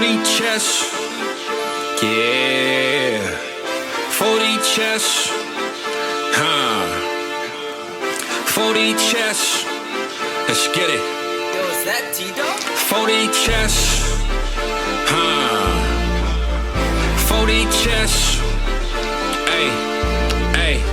40 chess. Yeah. 40 chess. 40 chess. Let's get it. Yo, is that Tito? 40 chess. 40 chess. Hey.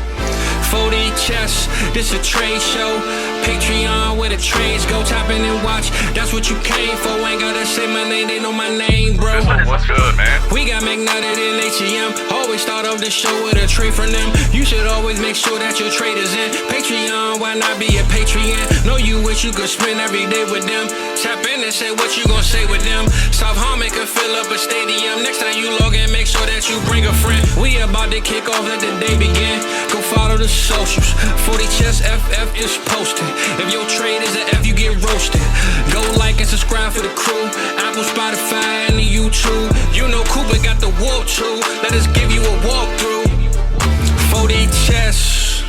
40 chess. This a trade show. Patreon where the trades go. Tap in and watch. That's what you came for. Ain't gotta say my name. They know my name, bro. What's good, man? We got McNutted in ATM. Always start off the show with a trade from them. You should always make sure that your trade is in Patreon. Why not be a Patreon? Know you wish you could spend every day with them. Tap in and say what you gon' say with them. South Harmon could fill up a stadium. Next time you log in, make sure that you bring a friend. We about to kick off, let the day begin. Go follow the socials. 40 Chess FF is posted. If your trade is an F, you get roasted. Go like and subscribe for the crew. Apple, Spotify, and the YouTube. You know Cooper got the walk too. Let us give you a walkthrough. 40 Chess.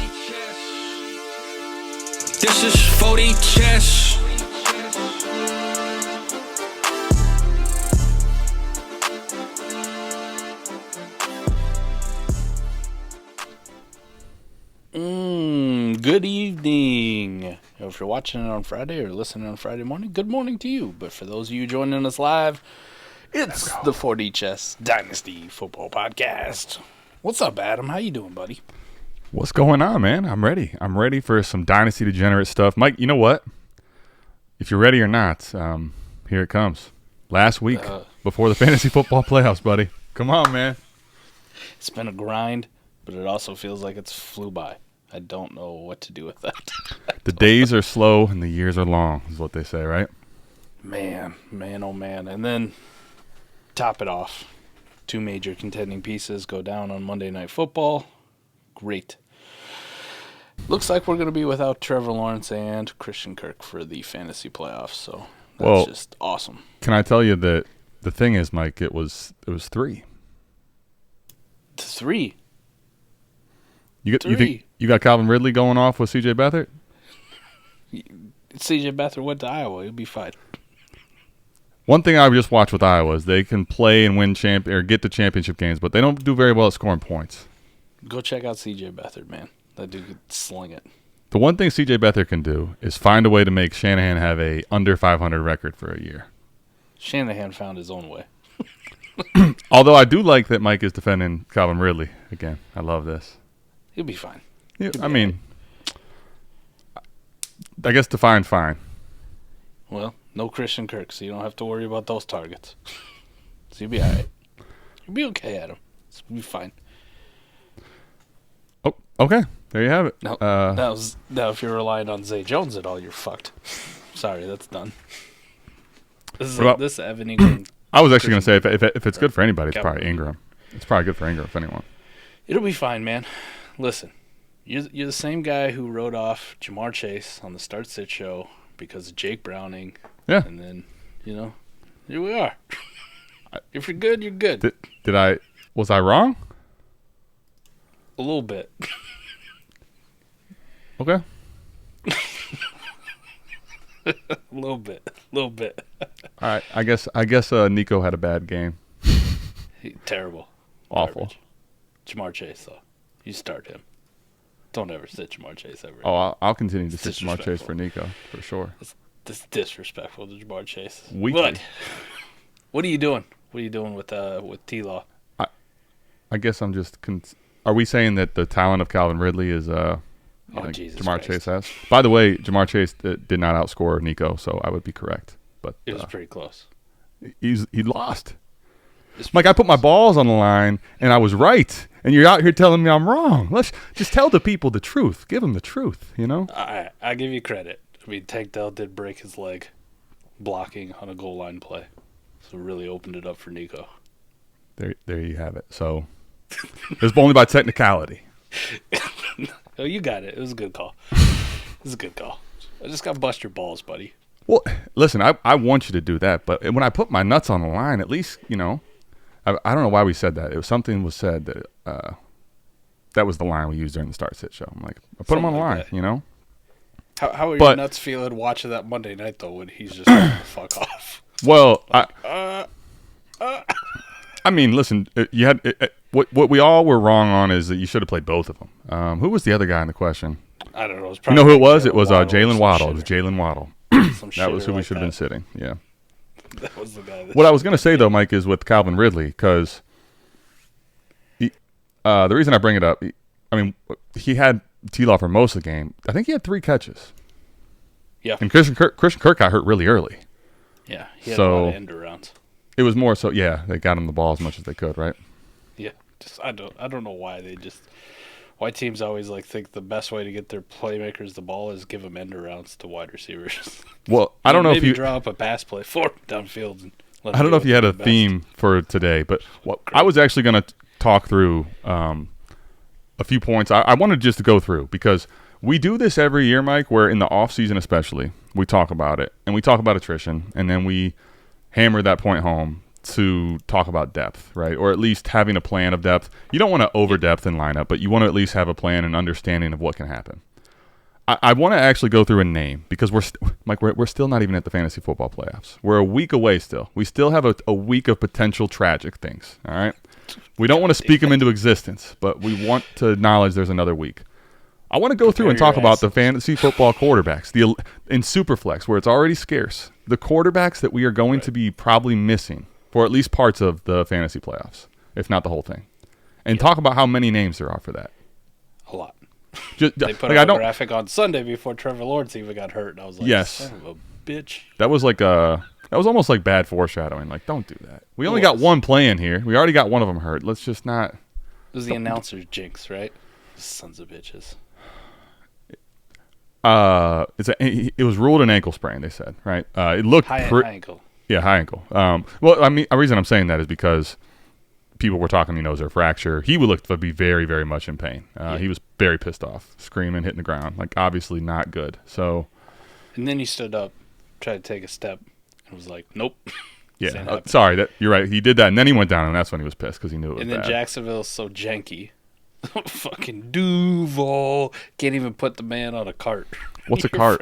This is 40 Chess. Good evening. If you're watching it on Friday or listening on Friday morning, good morning to you. But for those of you joining us live, it's the 40 Chess Dynasty Football Podcast. What's up, Adam? How you doing, buddy? What's going on, man? I'm ready. I'm ready for some Dynasty degenerate stuff. Mike, you know what? If you're ready or not, here it comes. Last week, before the fantasy football playoffs, buddy. Come on, man. It's been a grind, but it also feels like it's flew by. I don't know what to do with that. The days are slow and the years are long, is what they say, right? Man, oh man. And then, top it off, two major contending pieces go down on Monday Night Football. Great. Looks like we're going to be without Trevor Lawrence and Christian Kirk for the fantasy playoffs, so that's just awesome. Can I tell you that the thing is, Mike, it was 3. 3? You think you got Calvin Ridley going off with C.J. Beathard? C.J. Beathard went to Iowa. He'll be fine. One thing I just watched with Iowa is they can play and win or get to championship games, but they don't do very well at scoring points. Go check out C.J. Beathard, man. That dude could sling it. The one thing C.J. Beathard can do is find a way to make Shanahan have a under 500 record for a year. Shanahan found his own way. Although I do like that Mike is defending Calvin Ridley again. I love this. He'll be fine. I mean, I guess define fine. Well, no Christian Kirk, so you don't have to worry about those targets. So you'll be all right. You'll be okay, Adam. You'll be fine. Oh, okay. There you have it. Now, if you're relying on Zay Jones at all, you're fucked. Sorry, that's done. This Evan Ingram. I was actually going to say, if it's good for anybody, it's probably Ingram. It's probably good for Ingram, if anyone. It'll be fine, man. Listen, you're the same guy who wrote off Jamar Chase on the Start-Sit show because of Jake Browning. Yeah. And then, here we are. If you're good, you're good. Was I wrong? A little bit. Okay. A little bit. All right. I guess Nico had a bad game. Terrible. Awful. Garbage. Jamar Chase, though. You start him. Don't ever sit Jamar Chase ever. Oh, I'll continue to sit Jamar Chase for Nico, for sure. It's disrespectful to Jamar Chase. What are you doing? What are you doing with T-Law? I guess I'm just... Are we saying that the talent of Calvin Ridley is Jesus Jamar Christ. Chase has? By the way, Jamar Chase did not outscore Nico, so I would be correct. But it was pretty close. He lost. Mike, I put my balls on the line, and I was right. And you're out here telling me I'm wrong. Let's just tell the people the truth. Give them the truth, I give you credit. I mean, Tank Dell did break his leg blocking on a goal line play. So it really opened it up for Nico. There you have it. So it was only by technicality. Oh, you got it. It was a good call. I just got to bust your balls, buddy. Well, listen, I want you to do that. But when I put my nuts on the line, at least, I don't know why we said that. It was something was said that that was the line we used during the Start-Sit show. I'm like, I put him on the line, How are your nuts feeling watching that Monday night, though, when he's just like, fuck off? Well, I mean, listen, you had what we all were wrong on is that you should have played both of them. Who was the other guy in the question? I don't know. You know who it was? It was Jalen Waddle. It was Jalen Waddle. That was who we should have been sitting. Yeah. That was the guy. What I was going to say, though, Mike, is with Calvin Ridley, because the reason I bring it up, he had T-Law for most of the game. I think he had 3 catches. Yeah. And Christian Kirk got hurt really early. Yeah, he had a lot of end arounds. It was more so, yeah, they got him the ball as much as they could, right? Yeah. I don't know why teams always think the best way to get their playmakers the ball is give them end arounds to wide receivers. Well, I don't know if you draw up a pass play for them downfield. And I don't know if you had a theme for today, but I was actually going to talk through a few points. I wanted just to go through because we do this every year, Mike, where in the off season especially, we talk about it and we talk about attrition, and then we hammer that point home to talk about depth, right? Or at least having a plan of depth. You don't want to over depth in lineup, but you want to at least have a plan and understanding of what can happen. I want to actually go through a name because we're still not even at the fantasy football playoffs. We're a week away still. We still have a week of potential tragic things, all right? We don't want to speak them into existence, but we want to acknowledge there's another week. I want to go through and talk about the fantasy football quarterbacks in Superflex, where it's already scarce. The quarterbacks that we are going to be probably missing for at least parts of the fantasy playoffs, if not the whole thing. And talk about how many names there are for that. A lot. They put up a graphic on Sunday before Trevor Lawrence even got hurt, and I was like, yes. Son of a bitch. That was almost like bad foreshadowing. Like, don't do that. We only got one playing here. We already got one of them hurt. Let's just not. It was the announcer's jinx, right? Sons of bitches. It was ruled an ankle sprain, they said, right? It looked high ankle. Yeah, high ankle. Well, I mean, the reason I'm saying that is because people were talking, is there a fracture? He would look to be very, very much in pain. He was very pissed off, screaming, hitting the ground, like obviously not good. So, and then he stood up, tried to take a step, and was like, "Nope." Yeah, sorry, you're right. He did that, and then he went down, and that's when he was pissed because he knew it was bad. And then bad. Jacksonville's so janky. Fucking Duval can't even put the man on a cart. What's a cart?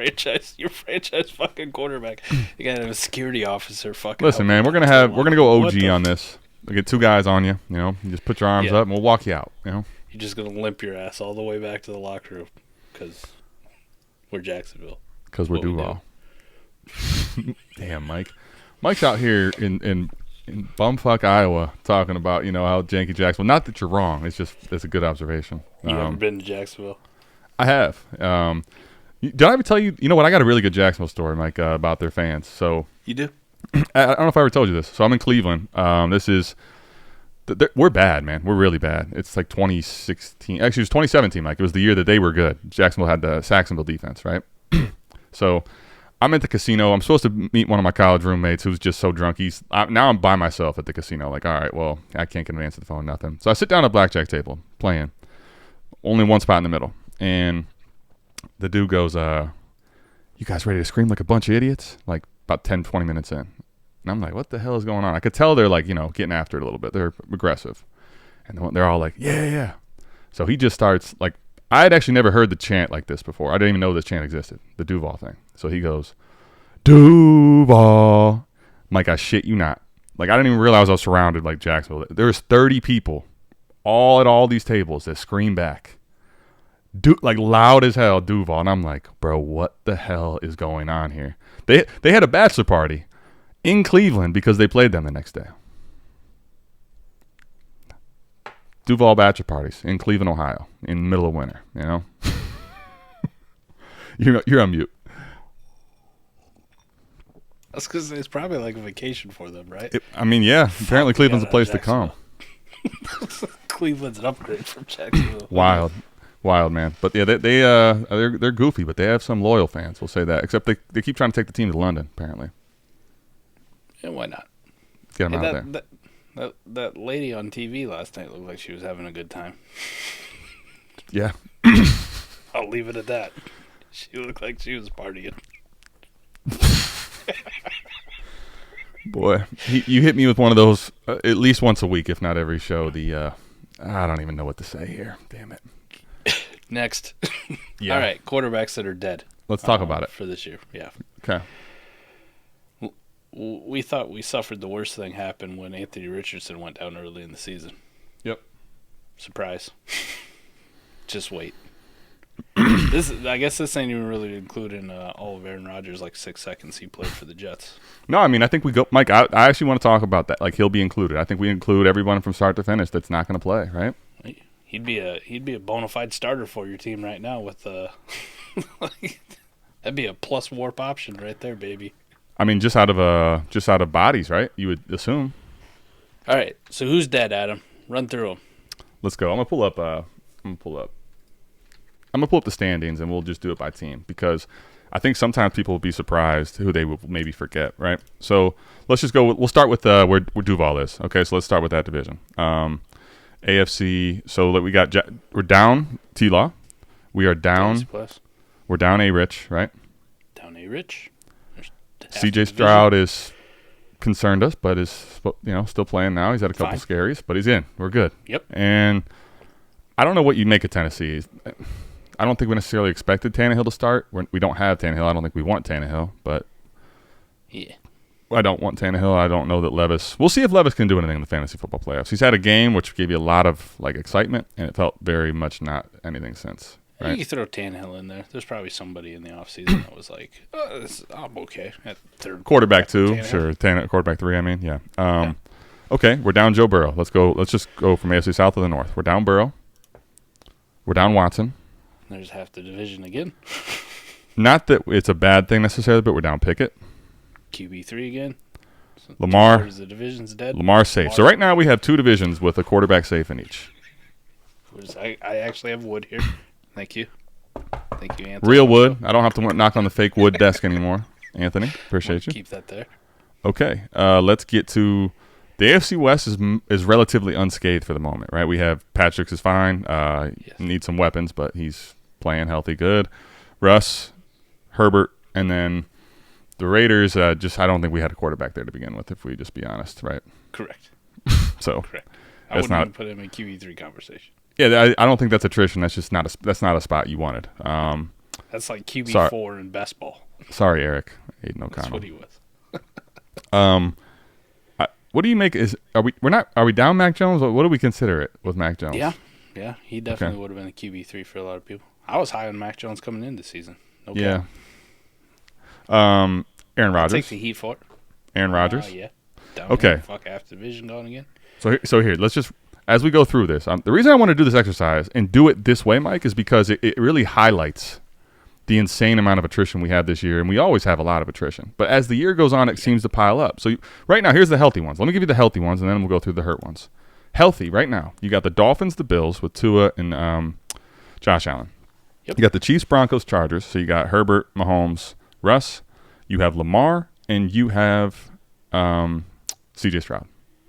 Your franchise fucking quarterback. You gotta have a security officer. Fucking. Listen, man, we're gonna go OG on this. We get 2 guys on you. You just put your arms up, and we'll walk you out. You're just gonna limp your ass all the way back to the locker room because we're Jacksonville. Because we're Duval. Damn, Mike. Mike's out here in bumfuck Iowa talking about how janky Jacksonville. Not that you're wrong. It's a good observation. You ever been to Jacksonville? I have. Did I ever tell you? You know what? I got a really good Jacksonville story, Mike, about their fans. So you do? I don't know if I ever told you this. So I'm in Cleveland. We're bad, man. We're really bad. It's like 2016. Actually, it was 2017, Mike. It was the year that they were good. Jacksonville had the Saxonville defense, right? So I'm at the casino. I'm supposed to meet one of my college roommates who's just so drunk. Now I'm by myself at the casino. Like, all right, well, I can't get an answer to the phone, nothing. So I sit down at a blackjack table playing. Only one spot in the middle. And the dude goes, you guys ready to scream like a bunch of idiots? Like about 10, 20 minutes in. And I'm like, what the hell is going on? I could tell they're like, getting after it a little bit. They're aggressive. And they're all like, yeah. So he just starts like, I had actually never heard the chant like this before. I didn't even know this chant existed, the Duval thing. So he goes, Duval. Mike, I shit you not. Like, I didn't even realize I was surrounded like Jacksonville. There's 30 people all at all these tables that scream back. Like loud as hell, Duval. And I'm like, bro, what the hell is going on here? They had a bachelor party in Cleveland because they played them the next day. Duval bachelor parties in Cleveland, Ohio, in the middle of winter. You're on mute. That's because it's probably like a vacation for them, right? Yeah. Apparently, Cleveland's a place to come. Cleveland's an upgrade from Jacksonville. Wild, man. But yeah, they're goofy, but they have some loyal fans. We'll say that. Except they keep trying to take the team to London. Apparently. Yeah, why not? Get them out there. That lady on TV last night looked like she was having a good time. Yeah. I'll leave it at that. She looked like she was partying. Boy, you hit me with one of those at least once a week, if not every show. I don't even know what to say here. Damn it. Next. Yeah. All right, quarterbacks that are dead. Let's talk about it. For this year, yeah. Okay. we thought we suffered the worst thing happen when Anthony Richardson went down early in the season. Yep. Surprise. Just wait. I guess this ain't even really including all of Aaron Rodgers' 6 seconds he played for the Jets. No, I mean, I think we go, Mike. I actually want to talk about that. Like, he'll be included. I think we include everyone from start to finish that's not going to play, right? He'd be a bona fide starter for your team right now with that'd be a plus warp option right there, baby. I mean, just out of bodies, right? You would assume. All right, so who's dead, Adam? Run through them. Let's go. I'm gonna pull up the standings, and we'll just do it by team because I think sometimes people will be surprised who they will maybe forget, right? So let's just go. We'll start with where Duval is. Okay, so let's start with that division. AFC. So we're down T-Law. We are down. We're down A-Rich, right? Down A-Rich. CJ Stroud is concerned us, but is still playing now. He's had a couple scaries, but he's in. We're good. Yep. And I don't know what you make of Tennessee. I don't think we necessarily expected Tannehill to start. We don't have Tannehill. I don't think we want Tannehill, but yeah. I don't want Tannehill. I don't know that Levis. We'll see if Levis can do anything in the fantasy football playoffs. He's had a game which gave you a lot of excitement, and it felt very much not anything since. Right? You can throw Tannehill in there. There's probably somebody in the offseason that was like, I'm okay at third. Quarterback 2, sure. Quarterback 3, I mean, yeah. Yeah. Okay, we're down Joe Burrow. Let's go. Let's just go from AFC South to the North. We're down Burrow. We're down Watson. There's half the division again. Not that it's a bad thing necessarily, but we're down Pickett. QB3 again. So Lamar. The division's dead. Lamar's safe. So right now we have 2 divisions with a quarterback safe in each. I actually have wood here. Thank you. Thank you, Anthony. Real wood. I don't have to knock on the fake wood desk anymore. Anthony, appreciate you. Keep that there. Okay, let's get to the AFC West is relatively unscathed for the moment, right? We have Patrick's is fine. Needs some weapons, but he's playing healthy, good. Russ, Herbert, and then the Raiders. I don't think we had a quarterback there to begin with, if we just be honest, right? Correct. So correct. I wouldn't even put him in QB3 conversation. Yeah, I don't think that's attrition. That's just not a spot you wanted. That's like QB4 in best ball. Sorry, Eric. Aiden O'Connell. That's what he was. What do you make? Are we down Mac Jones? What do we consider it with Mac Jones? Yeah, he definitely would have been a QB3 for a lot of people. I was high on Mac Jones coming into the season. Yeah. Aaron Rodgers. Take the heat for it. Aaron Rodgers. Yeah. Down okay. Here, fuck half the division going again. So here, let's just as we go through this. The reason I want to do this exercise and do it this way, Mike, is because it really highlights the insane amount of attrition we have this year, and we always have a lot of attrition. But as the year goes on, it seems to pile up. So right now, here's the healthy ones. Let me give you the healthy ones, and then we'll go through the hurt ones. Healthy right now, you got the Dolphins, the Bills with Tua and Josh Allen. Yep. You got the Chiefs, Broncos, Chargers. So you got Herbert, Mahomes, Russ. You have Lamar, and you have CJ Stroud.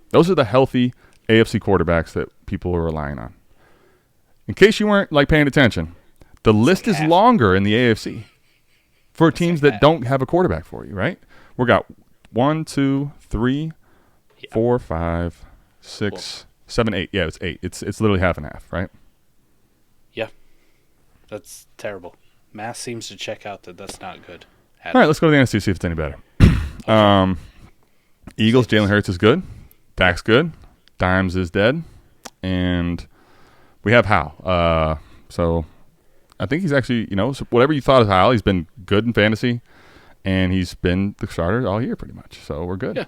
Those are the healthy AFC quarterbacks that people are relying on. In case you weren't paying attention, the list is longer in the AFC for teams that don't have a quarterback for you, right? We got 1, 2, 3, 4, 5, 6, 7, 8. Yeah, it's 8. It's literally half and half, right? Yeah. That's terrible. Math seems to check out that that's not good. All right, let's go to the NFC, see if it's any better. Eagles, Jalen Hurts is good. Dak's good. Dimes is dead. And we have Hal. So I think he's actually, so whatever you thought of Hal, he's been good in fantasy. And he's been the starter all year pretty much. So we're good. Yeah.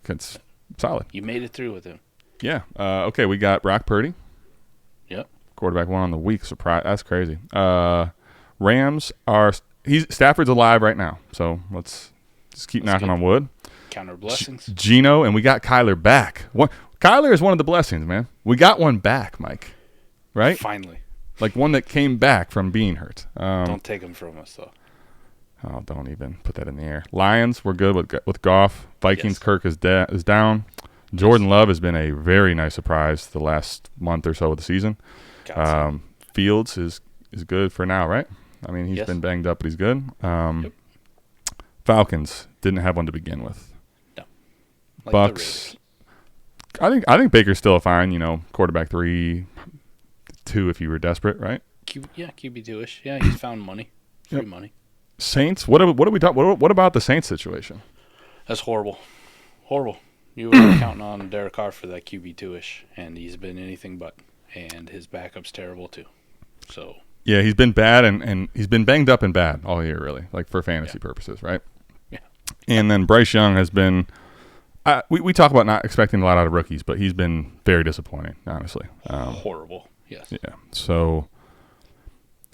It's solid. You made it through with him. Yeah. Okay, we got Brock Purdy. Yep. Quarterback 1 on the week. Surprise. That's crazy. Rams are Stafford's alive right now. So let's just keep knocking on wood. Count our blessings. Geno, and we got Kyler back. Kyler is one of the blessings, man. We got one back, Mike. Right? Finally. One that came back from being hurt. Don't take him from us, though. Oh, don't even put that in the air. Lions, we're good with Goff. Vikings, Kirk is down. Jordan Love has been a very nice surprise the last month or so of the season. Fields is good for now, right? I mean, he's been banged up, but he's good. Falcons didn't have one to begin with. No. Bucks. I think Baker's still a fine, quarterback 3, 2 if you were desperate, right? QB2-ish. Yeah, he's found money. Free money. Saints. What about the Saints situation? That's horrible. Horrible. You were counting on Derek Carr for that QB2-ish, and he's been anything but. And his backup's terrible, too. So Yeah, he's been bad, and he's been banged up and bad all year, really, like for fantasy purposes, right? Yeah. And then Bryce Young has been we talk about not expecting a lot out of rookies, but he's been very disappointing, honestly. Horrible, yes. Yeah, so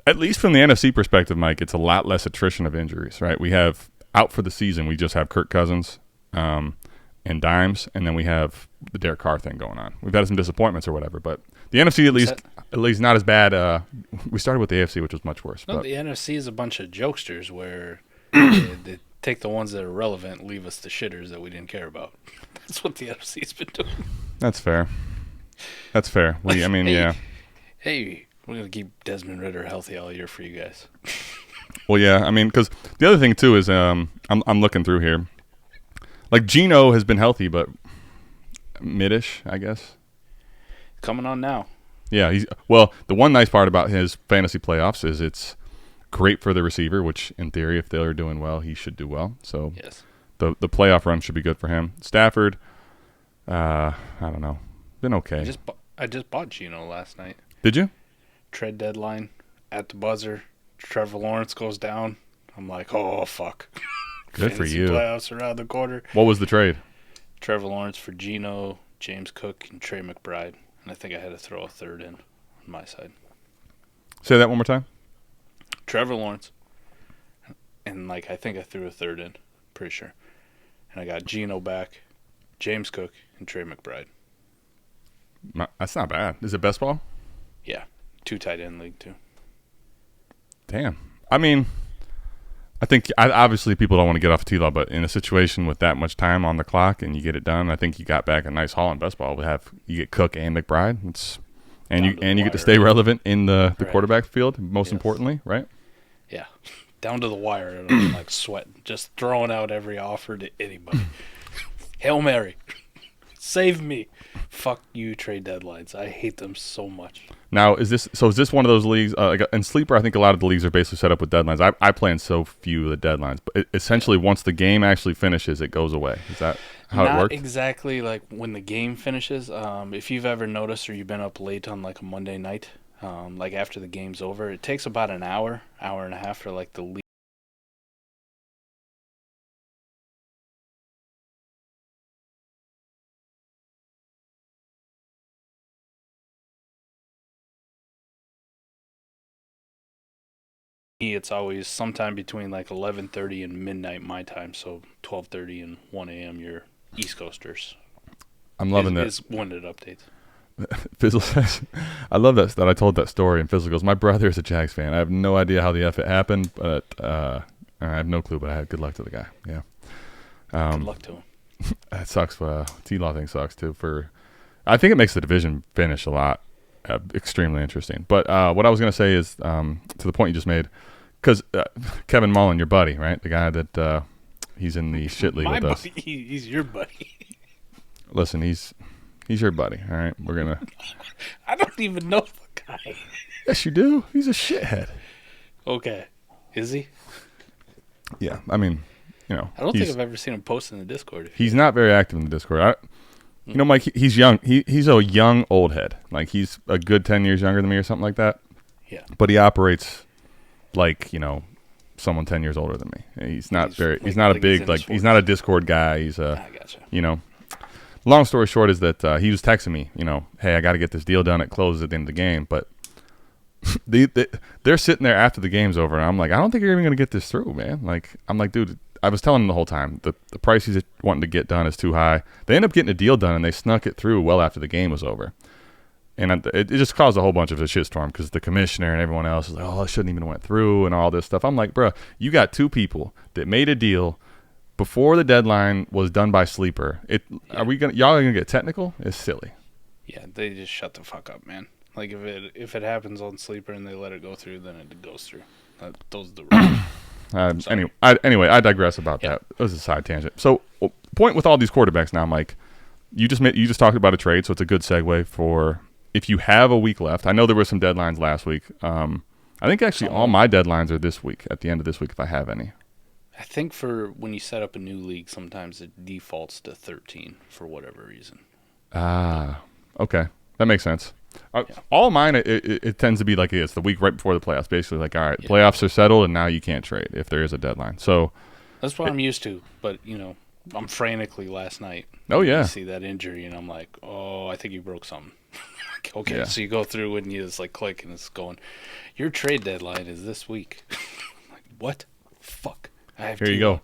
at least from the NFC perspective, Mike, it's a lot less attrition of injuries, right? We have out for the season, we just have Kirk Cousins and Dimes, and then we have the Derek Carr thing going on. We've had some disappointments or whatever, but the NFC at least not as bad. We started with the AFC, which was much worse. No, but the NFC is a bunch of jokesters where they take the ones that are relevant, leave us the shitters that we didn't care about. That's what the NFC's been doing. That's fair. That's fair. Yeah. Hey, we're going to keep Desmond Ridder healthy all year for you guys. Well, yeah, I mean, because the other thing, too, is I'm looking through here. Like, Geno has been healthy, but mid-ish, I guess. Coming on now. Yeah, the one nice part about his fantasy playoffs is it's great for the receiver, which, in theory, if they're doing well, he should do well. So yes. The playoff run should be good for him. Stafford, I don't know. Been okay. I just bought Geno last night. Did you? Trade deadline at the buzzer. Trevor Lawrence goes down. I'm like, oh, fuck. Good for you. Playoffs around the corner. What was the trade? Trevor Lawrence for Geno, James Cook, and Trey McBride. And I think I had to throw a third in on my side. Say that one more time. Trevor Lawrence. And, I think I threw a third in. Pretty sure. And I got Geno back, James Cook, and Trey McBride. That's not bad. Is it best ball? Yeah. 2 tight end league, too. Damn. I mean, I think obviously people don't want to get off T-Law, but in a situation with that much time on the clock and you get it done, I think you got back a nice haul in best ball. You get Cook and McBride. You get to stay relevant in the quarterback field, most importantly, right? Yeah. Down to the wire, and I'm sweating, just throwing out every offer to anybody. Hail Mary. Save me. Fuck you, trade deadlines. I hate them so much. Now, is this one of those leagues? In Sleeper, I think a lot of the leagues are basically set up with deadlines. I play in so few of the deadlines, but essentially once the game actually finishes, it goes away. Is that how it works? Not exactly like when the game finishes. If you've ever noticed or you've been up late on a Monday night, after the game's over, it takes about an hour and a half for the league. It's always sometime between 11:30 and midnight my time, so 12:30 and 1 a.m. your East Coasters. I'm loving that. Is when it updates. Fizzle says, I love that I told that story, and Fizzle goes, my brother is a Jags fan. I have no idea how the F it happened, but I have no clue, but I had good luck to the guy. Yeah. Good luck to him. That sucks. T-Law thing sucks, too. I think it makes the division finish a lot extremely interesting. But what I was going to say is, to the point you just made, because Kevin Mullen, your buddy, right? The guy that he's in the shit league with us. He's your buddy. Listen, he's your buddy, all right? We're going to... I don't even know the guy. Yes, you do. He's a shithead. Okay. Is he? Yeah, I mean, I don't think I've ever seen him post in the Discord. He's not very active in the Discord. Mike, he's young. He's a young old head. He's a good 10 years younger than me or something like that. Yeah. But he operates like, someone 10 years older than me. He's not he's not a Discord guy. He's I gotcha. Long story short is that he was texting me, hey, I got to get this deal done. It closes at the end of the game. But they're sitting there after the game's over, and I'm like, I don't think you're even going to get this through, man. I'm like, dude, I was telling them the whole time, the price he's wanting to get done is too high. They end up getting a deal done, and they snuck it through well after the game was over. And it just caused a whole bunch of a shitstorm because the commissioner and everyone else is like, oh, it shouldn't even went through and all this stuff. I'm like, bro, you got two people that made a deal before the deadline was done by Sleeper. Y'all gonna get technical? It's silly. Yeah, they just shut the fuck up, man. If it happens on Sleeper and they let it go through, then it goes through. Those are the rules. Anyway, I digress about that. It was a side tangent. So, point with all these quarterbacks now, Mike. You just talked about a trade, so it's a good segue for if you have a week left. I know there were some deadlines last week. I think actually all my deadlines are this week, at the end of this week, if I have any. I think for when you set up a new league, sometimes it defaults to 13 for whatever reason. Ah, okay. That makes sense. Yeah. All mine, it tends to be like it's the week right before the playoffs. Basically, like, all right, playoffs are settled, and now you can't trade if there is a deadline. So that's what I'm used to. But, I'm frantically last night. Oh, yeah. You see that injury, and I'm like, oh, I think you broke something. Okay, Yeah. so you go through and you just like click, and it's going, your trade deadline is this week. I'm like, what? Fuck. Here you go.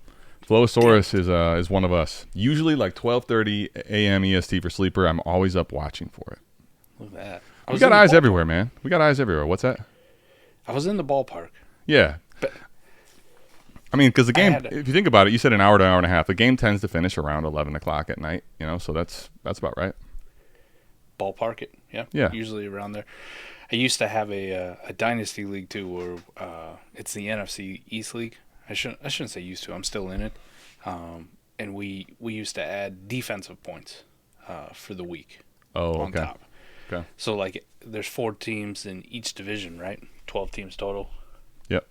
Flowosaurus is one of us. Usually like 12:30 a.m. EST for sleeper. I'm always up watching for it. Look at that. We got eyes everywhere, man. We got eyes everywhere. What's that? I was in the ballpark. Yeah. But I mean, because the game, if you think about it, you said an hour to hour and a half. The game tends to finish around 11 o'clock at night, so that's about right. Ballpark it, yeah. Yeah. Usually around there. I used to have a Dynasty league, too, where it's the NFC East League. I shouldn't say used to. I'm still in it. And we used to add defensive points for the week on top. Okay. So, like, there's 4 teams in each division, right? 12 teams total. Yep.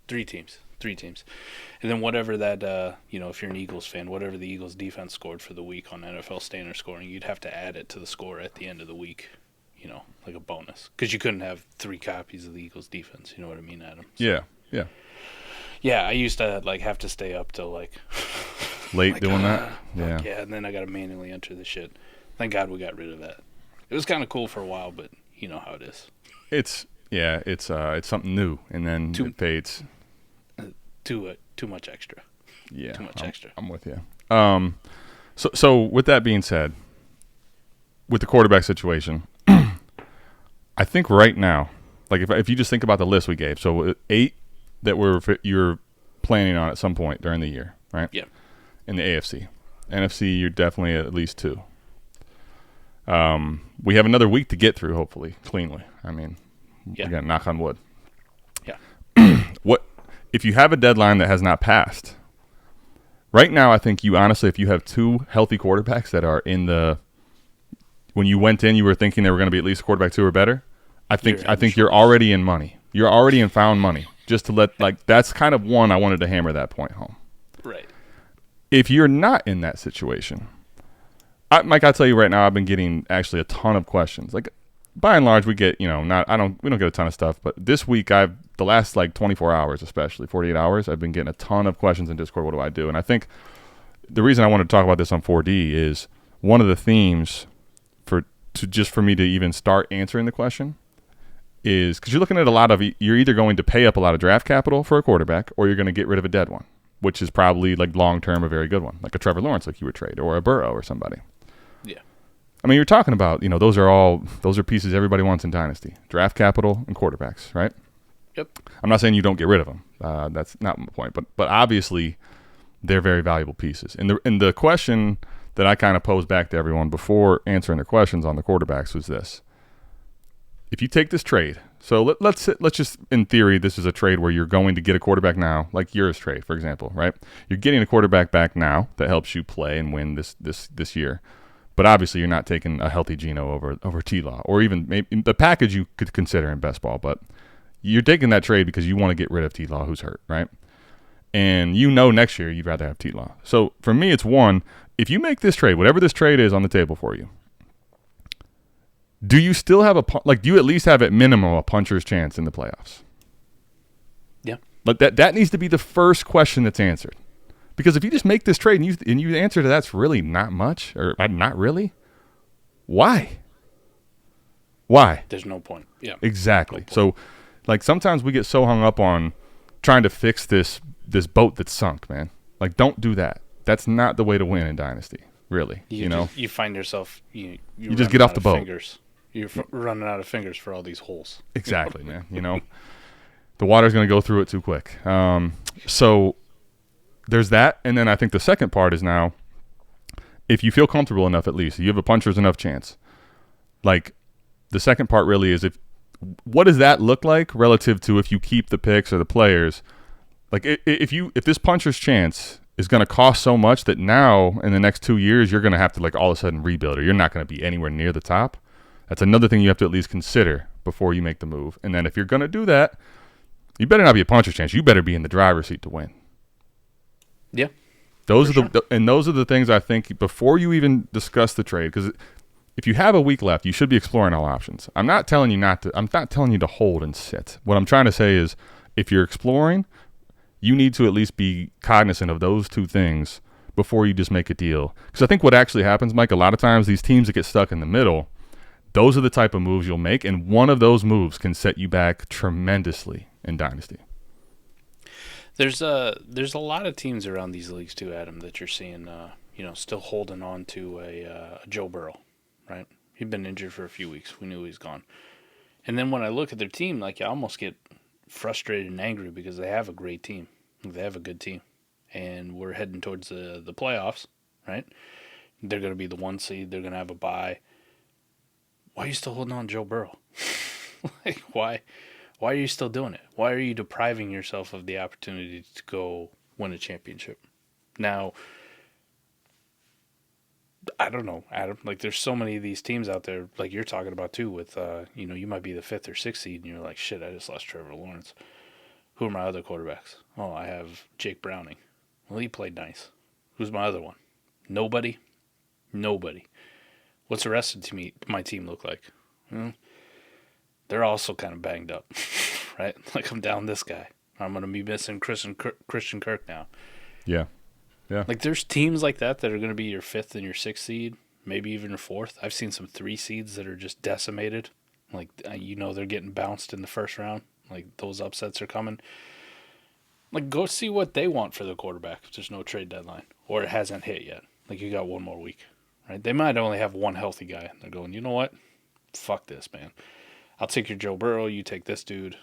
3 teams. And then whatever that, if you're an Eagles fan, whatever the Eagles defense scored for the week on NFL standard scoring, you'd have to add it to the score at the end of the week, like a bonus. Because you couldn't have 3 copies of the Eagles defense, you know what I mean, Adam? So, Yeah. Yeah, I used to, have to stay up till, Late doing that? Yeah. Yeah, and then I got to manually enter the shit. Thank God we got rid of that. It was kind of cool for a while, but you know how it is. It's something new, and then it fades. Too much extra. Yeah, too much extra. I'm with you. So with that being said, with the quarterback situation, I think right now, like if you just think about the list we gave, so 8 that you're planning on at some point during the year, right? Yeah. In the AFC, NFC, you're definitely at least 2. We have another week to get through, hopefully cleanly. I mean, we got to knock on wood. Yeah. What if you have a deadline that has not passed? Right now, I think if you have 2 healthy quarterbacks that are when you went in, you were thinking they were going to be at least quarterback 2 or better. I think you're already in money. You're already in found money. Just to that's kind of one I wanted to hammer that point home. Right. If you're not in that situation, Mike, I'll tell you right now, I've been getting actually a ton of questions. Like, by and large, we get, we don't get a ton of stuff, but this week the last 24 hours, especially 48 hours, I've been getting a ton of questions in Discord. What do I do? And I think the reason I wanted to talk about this on 4D is one of the themes for me to even start answering the question is because you're looking at you're either going to pay up a lot of draft capital for a quarterback or you're going to get rid of a dead one, which is probably long-term a very good one, like a Trevor Lawrence like you would trade or a Burrow or somebody. Yeah. I mean, you're talking about, those are pieces everybody wants in Dynasty. Draft capital and quarterbacks, right? Yep. I'm not saying you don't get rid of them. That's not my point. But obviously, they're very valuable pieces. And the question that I kind of posed back to everyone before answering their questions on the quarterbacks was this. If you take this trade, so let's just, in theory, this is a trade where you're going to get a quarterback now, like yours trade, for example, right? You're getting a quarterback back now that helps you play and win this year. But obviously, you're not taking a healthy Geno over T-Law, or even maybe the package you could consider in best ball. But you're taking that trade because you want to get rid of T-Law, who's hurt, right? And next year you'd rather have T-Law. So for me, it's one, if you make this trade, whatever this trade is on the table for you, do you still have do you at least have at minimum a puncher's chance in the playoffs? Yeah. But that needs to be the first question that's answered. Because if you just make this trade and you answer to that's really not much or not really, why? There's no point. Yeah. Exactly. No point. So, sometimes we get so hung up on trying to fix this boat that's sunk, man. Don't do that. That's not the way to win in Dynasty, really. You find yourself you just get off the boat. Fingers. You're running out of fingers for all these holes. Exactly, man. The water's going to go through it too quick. So there's that, and then I think the second part is now, if you feel comfortable enough, at least you have a puncher's enough chance. The second part really is what does that look like relative to if you keep the picks or the players? If this puncher's chance is going to cost so much that now in the next 2 years you're going to have to all of a sudden rebuild, or you're not going to be anywhere near the top. That's another thing you have to at least consider before you make the move. And then if you're going to do that, you better not be a puncher's chance. You better be in the driver's seat to win. Yeah. Those are those are the things I think before you even discuss the trade, because if you have a week left, you should be exploring all options. I'm not telling you to hold and sit. What I'm trying to say is, if you're exploring, you need to at least be cognizant of those two things before you just make a deal. Because I think what actually happens, Mike, a lot of times these teams that get stuck in the middle, those are the type of moves you'll make, and one of those moves can set you back tremendously in Dynasty. There's a lot of teams around these leagues too, Adam, that you're seeing, still holding on to a Joe Burrow, right? He'd been injured for a few weeks. We knew he was gone. And then when I look at their team, like, I almost get frustrated and angry because they have a great team. They have a good team. And we're heading towards the playoffs, right? They're going to be the 1 seed. They're going to have a bye. Why are you still holding on to Joe Burrow? Like, why are you still doing it? Why are you depriving yourself of the opportunity to go win a championship? Now, I don't know, Adam. Like, there's so many of these teams out there, like you're talking about too, with, you might be the 5th or 6th seed, and you're like, shit, I just lost Trevor Lawrence. Who are my other quarterbacks? Oh, I have Jake Browning. Well, he played nice. Who's my other one? Nobody. What's the rest of my team look like? Well, they're also kind of banged up, right? Like, I'm down this guy. I'm going to be missing Christian Kirk now. Yeah. Like, there's teams like that are going to be your 5th and your 6th seed, maybe even your 4th. I've seen some 3 seeds that are just decimated. Like, they're getting bounced in the first round. Like, those upsets are coming. Like, go see what they want for the quarterback if there's no trade deadline, or it hasn't hit yet. Like, you got 1 more week, right? They might only have 1 healthy guy. They're going, you know what? Fuck this, man. I'll take your Joe Burrow, you take this dude,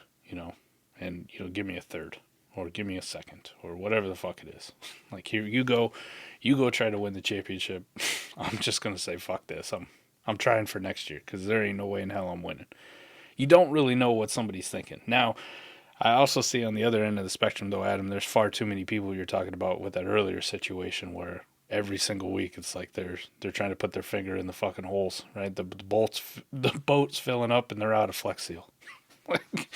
and, give me a 3rd, or give me a 2nd, or whatever the fuck it is. Like, here you go try to win the championship. I'm just going to say, fuck this. I'm trying for next year, because there ain't no way in hell I'm winning. You don't really know what somebody's thinking. Now, I also see on the other end of the spectrum, though, Adam, there's far too many people you're talking about with that earlier situation where every single week it's like they're trying to put their finger in the fucking holes, right? The boat's filling up and they're out of Flex Seal. Like,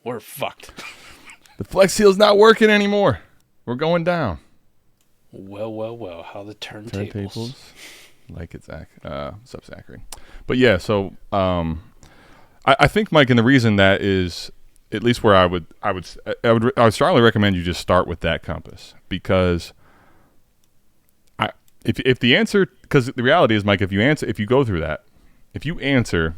we're fucked. The Flex Seal's not working anymore. We're going down. Well, how the turntables. Like it's sub Zachary. But yeah, so I think, Mike, and the reason that is at least where I would strongly recommend you just start with that compass, because if the answer, because the reality is, Mike, if you go through that, if you answer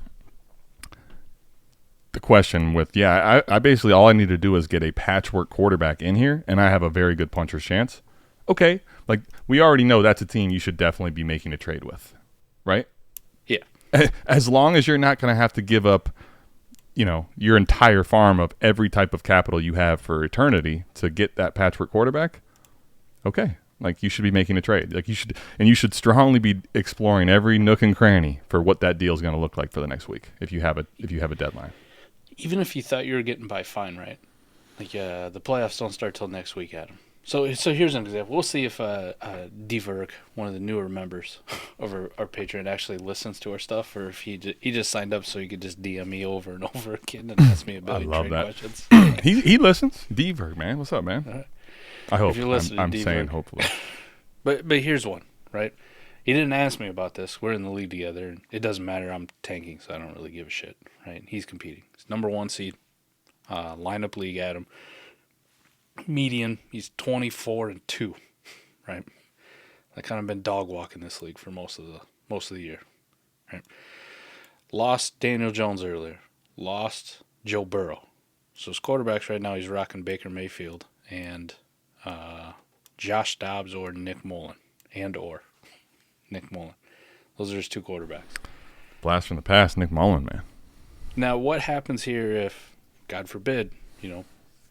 the question with, I basically all I need to do is get a patchwork quarterback in here and I have a very good puncher's chance. Okay, like, we already know that's a team you should definitely be making a trade with, right? Yeah. As long as you're not going to have to give up, your entire farm of every type of capital you have for eternity to get that patchwork quarterback, okay. Like, you should be making a trade. Like, you should strongly be exploring every nook and cranny for what that deal is going to look like for the next week if you have a deadline. Even if you thought you were getting by fine, right? Like, the playoffs don't start till next week, Adam. So here's an example. We'll see if Diverk, one of the newer members of our Patreon, actually listens to our stuff, or if he just signed up so he could just DM me over and over again and ask me a billion trade questions. He listens. Diverk, man. What's up, man? Right. I hope. I'm saying hopefully. But here's one, right? He didn't ask me about this. We're in the league together, and it doesn't matter. I'm tanking, so I don't really give a shit, right? He's competing. He's number 1 seed, lineup league, Adam. Median, he's 24-2, right? I kind of been dog walking this league for most of the year, right? Lost Daniel Jones earlier. Lost Joe Burrow. So his quarterbacks right now, he's rocking Baker Mayfield and Josh Dobbs or Nick Mullen. Those are his 2 quarterbacks. Blast from the past, Nick Mullen, man. Now, what happens here if, God forbid,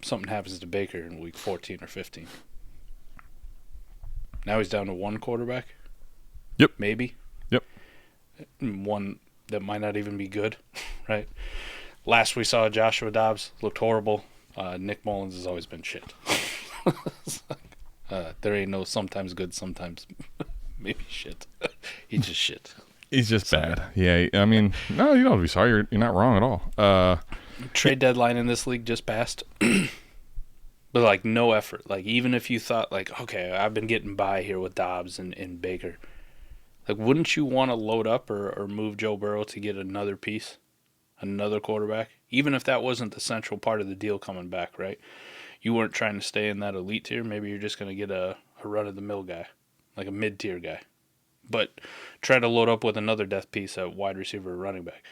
something happens to Baker in week 14 or 15? Now he's down to 1 quarterback? Yep. Maybe? Yep. One that might not even be good, right? Last we saw, Joshua Dobbs looked horrible. Nick Mullins has always been shit. There ain't no sometimes good, sometimes maybe shit. He's just shit. He's just bad. Yeah, I mean, no, you don't have to be sorry. You're not wrong at all. Trade deadline in this league just passed. But, like, no effort. Like, even if you thought, like, okay, I've been getting by here with Dobbs and Baker. Like, wouldn't you want to load up or move Joe Burrow to get another piece, another quarterback? Even if that wasn't the central part of the deal coming back, right? You weren't trying to stay in that elite tier. Maybe you're just going to get a run-of-the-mill guy, like a mid-tier guy. But try to load up with another depth piece at wide receiver or running back.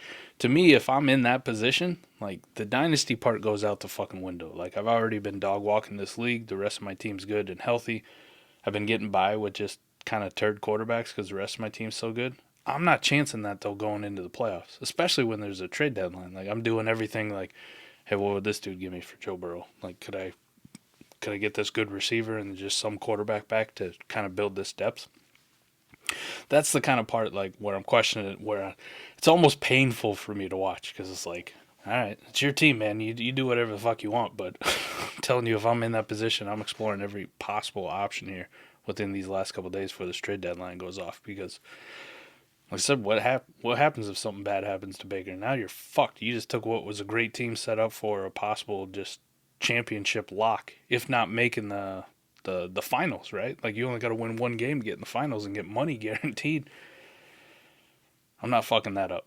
To me, if I'm in that position, like, the dynasty part goes out the fucking window. Like, I've already been dog walking this league. The rest of my team's good and healthy. I've been getting by with just kind of turd quarterbacks because the rest of my team's so good. I'm not chancing that, though, going into the playoffs, especially when there's a trade deadline. Like, I'm doing everything like, hey, what would this dude give me for Joe Burrow? Like, could I get this good receiver and just some quarterback back to kind of build this depth? That's the kind of part, like, where I'm questioning it, where it's almost painful for me to watch because it's like, all right, it's your team, man. You do whatever the fuck you want, but I'm telling you, if I'm in that position, I'm exploring every possible option here within these last couple of days before this trade deadline goes off because, like I said, what happens if something bad happens to Baker? Now you're fucked. You just took what was a great team set up for a possible just championship lock, if not making the finals, right? Like, you only got to win one game to get in the finals and get money guaranteed. I'm not fucking that up.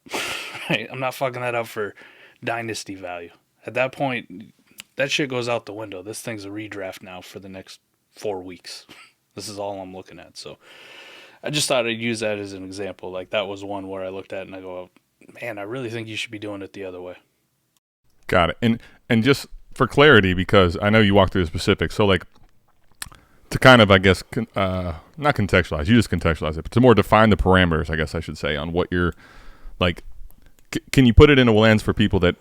Right? I'm not fucking that up for dynasty value. At that point, that shit goes out the window. This thing's a redraft now for the next 4 weeks. This is all I'm looking at. So I just thought I'd use that as an example. Like, that was one where I looked at it and I go, man, I really think you should be doing it the other way. Got it. And just for clarity, because I know you walked through the specifics, so, like, to kind of, I guess, not contextualize, you just contextualize it, but to more define the parameters, I guess I should say, on what you're, like, can you put it in a lens for people that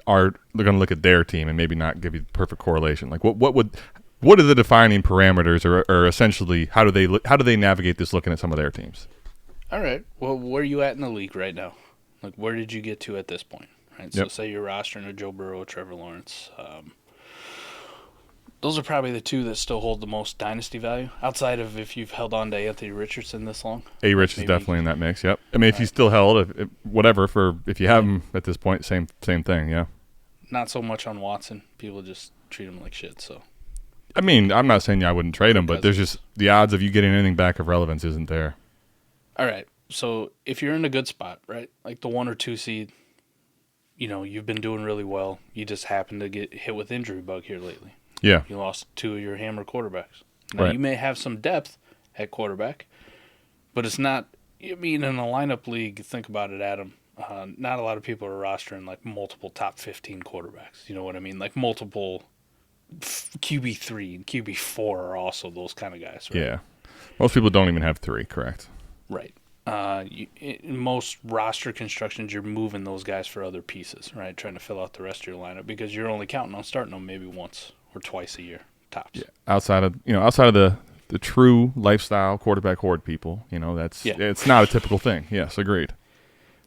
are going to look at their team and maybe not give you the perfect correlation? Like, what are the defining parameters, or essentially, how do they navigate this looking at some of their teams? All right. Well, where are you at in the league right now? Like, where did you get to at this point? Right. So, say you're rostering a Joe Burrow, Trevor Lawrence. Those are probably the two that still hold the most dynasty value, outside of if you've held on to Anthony Richardson this long. Rich is definitely in that mix, yep. I mean, if he's still held, if you have him at this point, same thing, yeah. Not so much on Watson. People just treat him like shit, so. I mean, I'm not saying I wouldn't trade him, but there's just the odds of you getting anything back of relevance isn't there. All right, so if you're in a good spot, right, like the 1 or 2 seed, you know, you've been doing really well. You just happen to get hit with injury bug here lately. Yeah. You lost 2 of your hammer quarterbacks. Now, right. You may have some depth at quarterback, but it's not, I mean, in a lineup league, think about it, Adam, not a lot of people are rostering, like, multiple top 15 quarterbacks. You know what I mean? Like, multiple QB3 and QB4 are also those kind of guys, right? Yeah. Most people don't even have 3, correct? Right. In most roster constructions, you're moving those guys for other pieces, right? Trying to fill out the rest of your lineup because you're only counting on starting them maybe once or twice a year, tops. Yeah. Outside of the true lifestyle quarterback horde people, it's not a typical thing. Yes, agreed.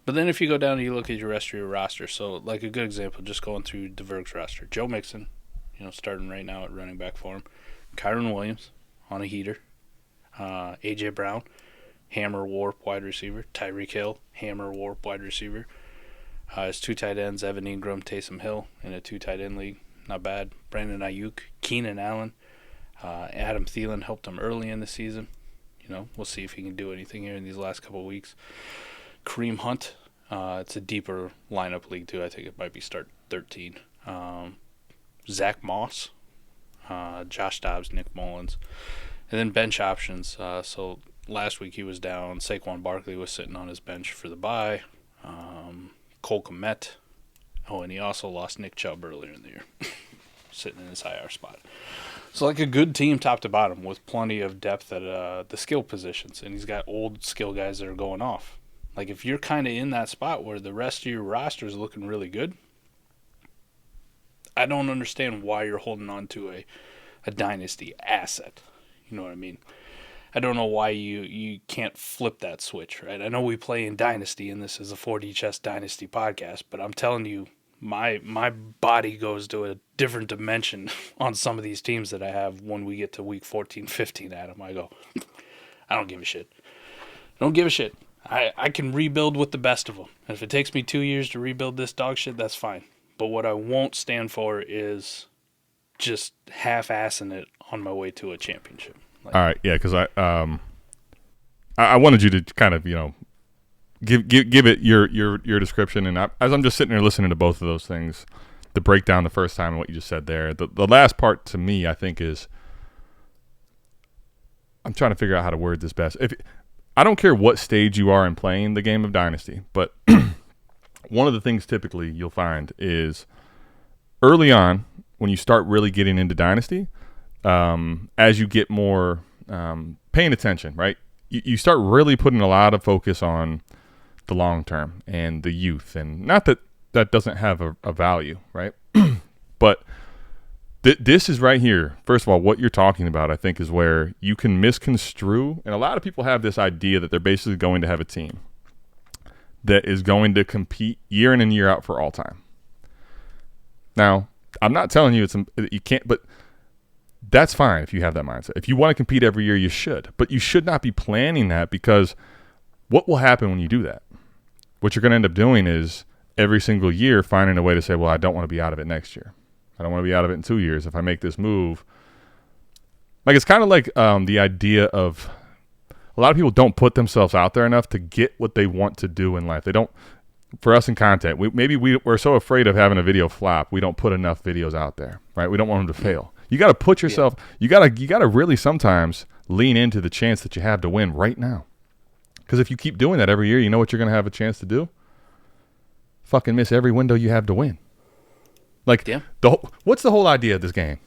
But then if you go down and you look at your rest of your roster, so like a good example, just going through DeVerg's roster, Joe Mixon, starting right now at running back for him, Kyron Williams on a heater, A.J. Brown, hammer warp wide receiver, Tyreek Hill, hammer warp wide receiver. His 2 tight ends, Evan Ingram, Taysom Hill in a 2 tight end league. Not bad. Brandon Ayuk, Keenan Allen, Adam Thielen helped him early in the season. We'll see if he can do anything here in these last couple of weeks. Kareem Hunt, it's a deeper lineup league too. I think it might be start 13. Zach Moss, Josh Dobbs, Nick Mullins, and then bench options. So last week he was down. Saquon Barkley was sitting on his bench for the bye. Cole Kmet. Oh, and he also lost Nick Chubb earlier in the year, sitting in his IR spot. So, like a good team top to bottom with plenty of depth at the skill positions, and he's got old skill guys that are going off. Like, if you're kind of in that spot where the rest of your roster is looking really good, I don't understand why you're holding on to a dynasty asset. You know what I mean? I don't know why you can't flip that switch, right? I know we play in Dynasty, and this is a 4D Chess Dynasty podcast, but I'm telling you, my body goes to a different dimension on some of these teams that I have when we get to week 14, 15, Adam. I go, I don't give a shit. I don't give a shit. I can rebuild with the best of them. And if it takes me 2 years to rebuild this dog shit, that's fine. But what I won't stand for is just half-assing it on my way to a championship. All right, yeah, because I wanted you to kind of give it your description, and as I'm just sitting there listening to both of those things, the breakdown the first time and what you just said there, the last part to me I think is I'm trying to figure out how to word this best. I don't care what stage you are in playing the game of Dynasty, but one of the things typically you'll find is early on when you start really getting into Dynasty, as you get more paying attention, right? You start really putting a lot of focus on the long term and the youth, and not that doesn't have a value, right? But this is right here. First of all, what you're talking about, I think, is where you can misconstrue, and a lot of people have this idea that they're basically going to have a team that is going to compete year in and year out for all time. Now, I'm not telling you you can't, but that's fine if you have that mindset. If you want to compete every year, you should. But you should not be planning that, because what will happen when you do that? What you're going to end up doing is every single year finding a way to say, well, I don't want to be out of it next year. I don't want to be out of it in 2 years if I make this move. Like, it's kind of like the idea of a lot of people don't put themselves out there enough to get what they want to do in life. They don't. For us in content, we're so afraid of having a video flop, we don't put enough videos out there, right? We don't want them to fail. You got to put yourself. Yeah. You got to really sometimes lean into the chance that you have to win right now. Because if you keep doing that every year, you know what you're going to have a chance to do? Fucking miss every window you have to win. Like, yeah. What's the whole idea of this game?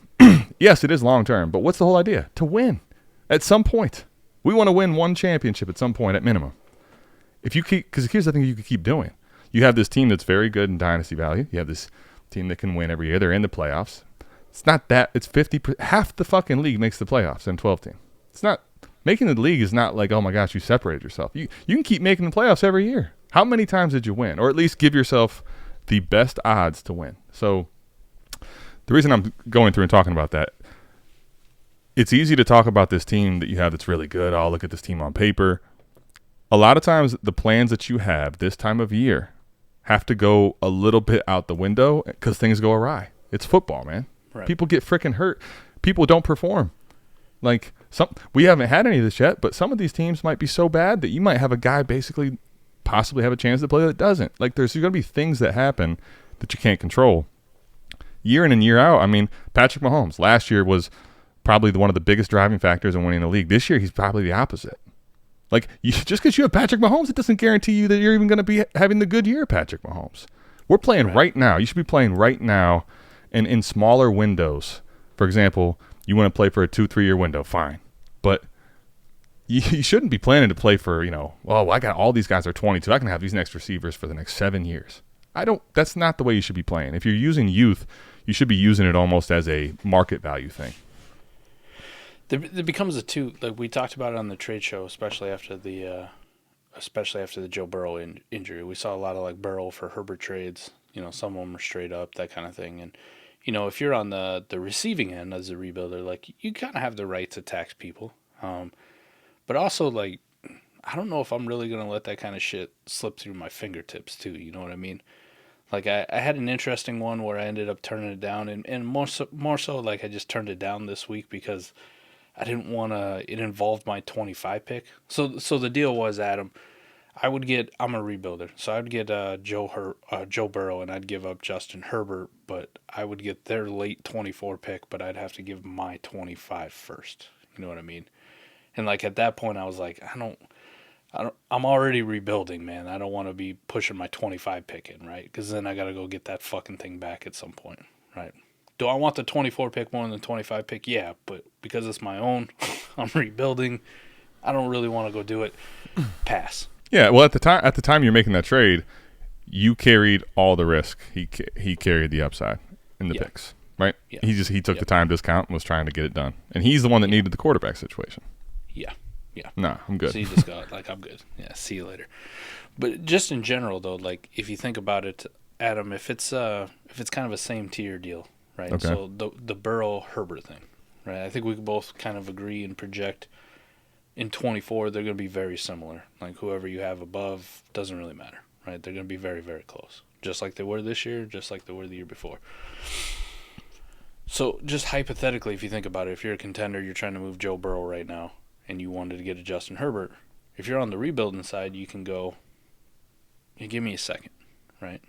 Yes, it is long term, but what's the whole idea? To win at some point. We want to win one championship at some point at minimum. Because here's the thing you can keep doing. You have this team that's very good in dynasty value. You have this team that can win every year. They're in the playoffs. It's not that. It's 50%. Half the fucking league makes the playoffs in 12 team. It's not. Making the league is not like, oh my gosh, you separated yourself. You can keep making the playoffs every year. How many times did you win? Or at least give yourself the best odds to win. So the reason I'm going through and talking about that, it's easy to talk about this team that you have that's really good. Oh, look at this team on paper. A lot of times the plans that you have this time of year have to go a little bit out the window because things go awry. It's football, man. Right. People get freaking hurt. People don't perform. Like, we haven't had any of this yet, but some of these teams might be so bad that you might have a guy basically possibly have a chance to play that doesn't. Like, there's going to be things that happen that you can't control. Year in and year out, I mean, Patrick Mahomes last year was probably one of the biggest driving factors in winning the league. This year, he's probably the opposite. Like, just because you have Patrick Mahomes, it doesn't guarantee you that you're even going to be having the good year, Patrick Mahomes. We're playing right now. You should be playing right now and in smaller windows. For example, you want to play for a 2-3 year window, fine. But you shouldn't be planning to play for, I got all these guys are 22. I can have these next receivers for the next 7 years. That's not the way you should be playing. If you're using youth, you should be using it almost as a market value thing. There becomes like we talked about it on the trade show, especially after the Joe Burrow injury. We saw a lot of like Burrow for Herbert trades. Some of them are straight up, that kind of thing. And if you're on the receiving end as a rebuilder, like, you kind of have the right to tax people. But also, like, I don't know if I'm really gonna let that kind of shit slip through my fingertips too. You know what I mean? Like, I had an interesting one where I ended up turning it down, and more so like I just turned it down this week because I didn't want to. It involved my 25 pick. So the deal was, Adam, I'm a rebuilder, so I'd get Joe Burrow, and I'd give up Justin Herbert, but I would get their late 24 pick, but I'd have to give my 25 first. You know what I mean? And like at that point, I was like, I'm already rebuilding, man. I don't want to be pushing my 25 pick in, right? Because then I got to go get that fucking thing back at some point, right? Do I want the 24 pick more than the 25 pick? Yeah, but because it's my own, I'm rebuilding. I don't really want to go do it. Pass. Yeah, well, at the time you're making that trade, you carried all the risk. He carried the upside in the picks, right? Yeah. He took the time discount and was trying to get it done, and he's the one that needed the quarterback situation. Yeah. No, I'm good. So you just got like, I'm good. Yeah, see you later. But just in general, though, like if you think about it, Adam, if it's kind of a same tier deal, right? Okay. So the Burrow Herbert thing, right? I think we can both kind of agree and project in 24 they're going to be very similar. Like whoever you have above doesn't really matter, right? They're going to be very, very close, just like they were this year, just like they were the year before. So just hypothetically, if you think about it, if you're a contender, you're trying to move Joe Burrow right now, and you wanted to get a Justin Herbert. If you're on the rebuilding side, you can go, you give me a second, right?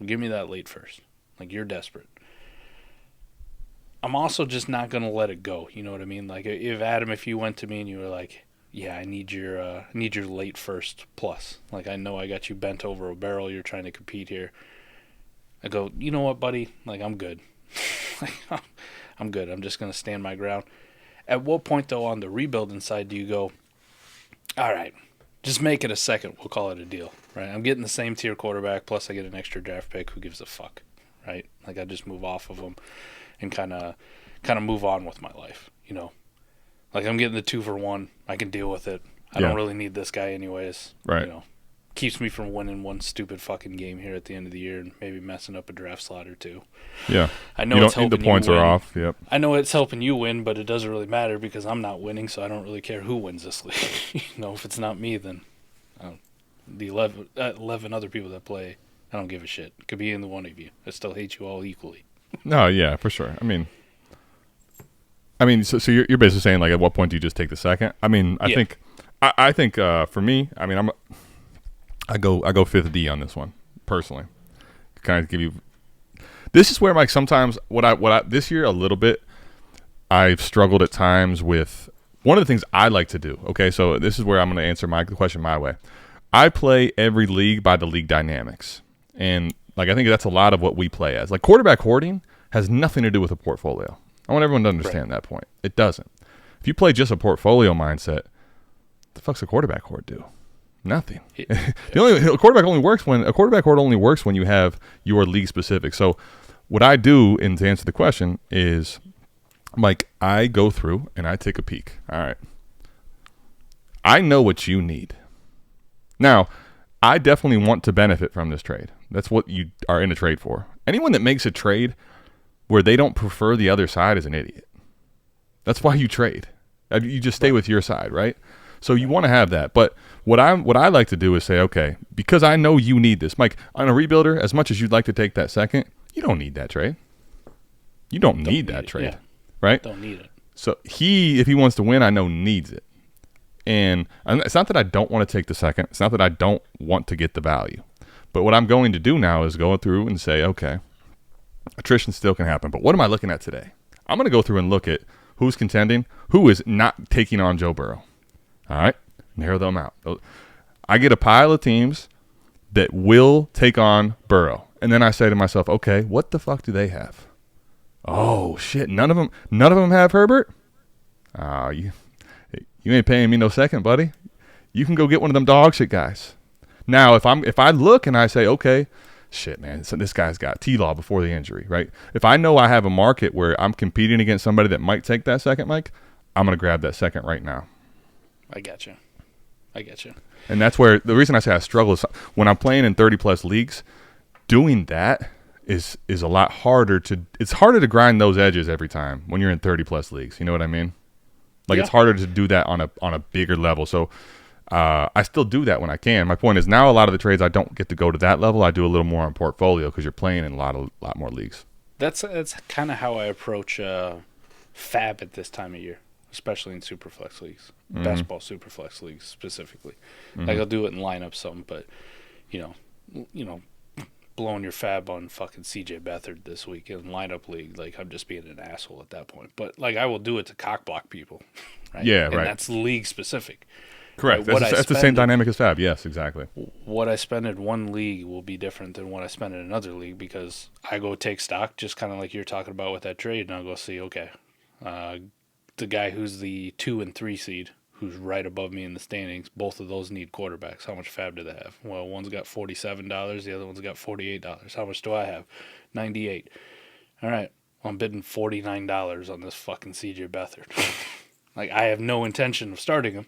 Give me that late first. Like, you're desperate. I'm also just not going to let it go. You know what I mean? Like, if you went to me and you were like, yeah, I need your late first plus. Like, I know I got you bent over a barrel. You're trying to compete here. I go, you know what, buddy? Like, I'm good. I'm good. I'm just going to stand my ground. At what point, though, on the rebuilding side, do you go, all right, just make it a second. We'll call it a deal, right? I'm getting the same tier quarterback, plus I get an extra draft pick. Who gives a fuck, right? Like, I just move off of them and kind of move on with my life, you know? Like, I'm getting the 2-for-1. I can deal with it. I don't really need this guy anyways. Right. You know, keeps me from winning one stupid fucking game here at the end of the year and maybe messing up a draft slot or two. Yeah. I know you it's don't, helping the points you win. are off. Yep. I know it's helping you win, but it doesn't really matter because I'm not winning, so I don't really care who wins this league. You know, if it's not me, then the 11 other people that play, I don't give a shit. It could be either one of you. I still hate you all equally. No, yeah, for sure. I mean, so you're basically saying, like, at what point do you just take the second? I mean, I think for me, I mean, I go fifth D on this one personally. Kind of give you. This is where, like, sometimes what I this year a little bit, I've struggled at times with one of the things I like to do. Okay, so this is where I'm going to answer the question my way. I play every league by the league dynamics, and like I think that's a lot of what we play as. Like, quarterback hoarding has nothing to do with a portfolio. I want everyone to understand that point. It doesn't. If you play just a portfolio mindset, what the fuck's a quarterback hoard do? Nothing. A quarterback hoard only works when you have your league specific. So what I do, and to answer the question, is, Mike, I go through and I take a peek. All right. I know what you need. Now, I definitely want to benefit from this trade. That's what you are in a trade for. Anyone that makes a trade where they don't prefer the other side is an idiot. That's why you trade. You just stay with your side, right? So you want to have that. But what I like to do is say, okay, because I know you need this. Mike, on a rebuilder, as much as you'd like to take that second, you don't need that trade. You don't need that trade, right? Don't need it. So if he wants to win, I know needs it. And it's not that I don't want to take the second. It's not that I don't want to get the value. But what I'm going to do now is go through and say, okay, attrition still can happen. But what am I looking at today? I'm going to go through and look at who's contending, who is not taking on Joe Burrow. All right? Narrow them out. I get a pile of teams that will take on Burrow. And then I say to myself, okay, what the fuck do they have? Oh, shit. None of them have Herbert? You ain't paying me no second, buddy. You can go get one of them dog shit guys. Now, if I look and I say, okay, shit, man, so this guy's got T-Law before the injury, right? If I know I have a market where I'm competing against somebody that might take that second, Mike, I'm going to grab that second right now. I got you. And that's where the reason I say I struggle is when I'm playing in 30-plus leagues, doing that is a lot harder it's harder to grind those edges every time when you're in 30-plus leagues. You know what I mean? Like, It's harder to do that on a bigger level. So I still do that when I can. My point is now a lot of the trades I don't get to go to that level. I do a little more on portfolio because you're playing in a lot more leagues. That's kind of how I approach fab at this time of year, especially in Superflex leagues, basketball Superflex leagues specifically. Like, I'll do it in lineup some, but you know, blowing your fab on fucking CJ Beathard this week in lineup league, like, I'm just being an asshole at that point. But like, I will do it to cockblock people, right? Yeah, and right. That's league specific. Correct. Right? That's the same dynamic as fab. Yes, exactly. What I spend in one league will be different than what I spend in another league because I go take stock, just kind of like you're talking about with that trade, and I'll go see, okay, the guy who's the 2 and 3 seed, who's right above me in the standings, both of those need quarterbacks. How much fab do they have? Well, one's got $47, the other one's got $48. How much do I have? $98. All right, well, I'm bidding $49 on this fucking CJ Beathard. Like, I have no intention of starting him.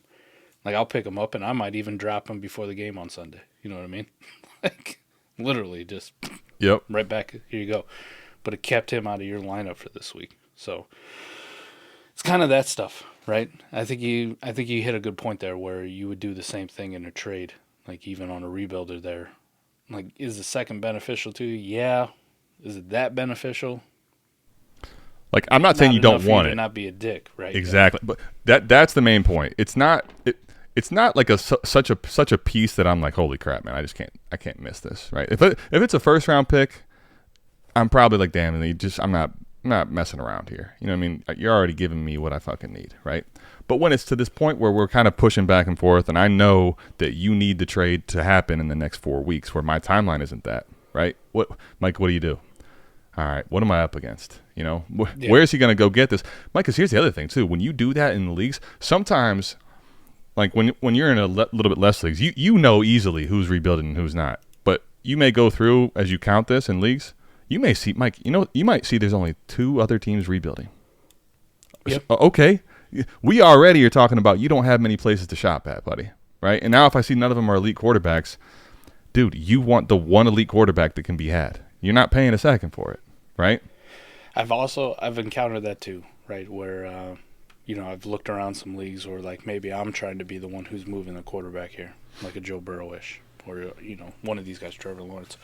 Like, I'll pick him up, and I might even drop him before the game on Sunday. You know what I mean? Like, literally just right back, here you go. But it kept him out of your lineup for this week. So it's kind of that stuff, right? I think you hit a good point there where you would do the same thing in a trade, like even on a rebuilder there. Like, is the second beneficial to you? Yeah. Is it that beneficial? Like, I'm not saying you don't want it. Not be a dick, right? Exactly, but that's the main point. It's not like such a piece that I'm like, holy crap, man, I can't miss this, right? If it's a first round pick, I'm probably like, damn, I'm not messing around here. You know what I mean? You're already giving me what I fucking need, right? But when it's to this point where we're kind of pushing back and forth, and I know that you need the trade to happen in the next 4 weeks, where my timeline isn't that, right? Mike, what do you do? All right, what am I up against? You know, where is he going to go get this? Mike, because here's the other thing, too. When you do that in the leagues, sometimes, like when you're in a little bit less leagues, you know easily who's rebuilding and who's not. But you may go through, as you count this in leagues, you may see, Mike, you might see there's only 2 other teams rebuilding. Yep. Okay. We already are talking about you don't have many places to shop at, buddy, right? And now if I see none of them are elite quarterbacks, dude, you want the one elite quarterback that can be had. You're not paying a second for it, right? I've encountered that too, right? Where I've looked around some leagues where like maybe I'm trying to be the one who's moving the quarterback here, like a Joe Burrow-ish, or one of these guys, Trevor Lawrence.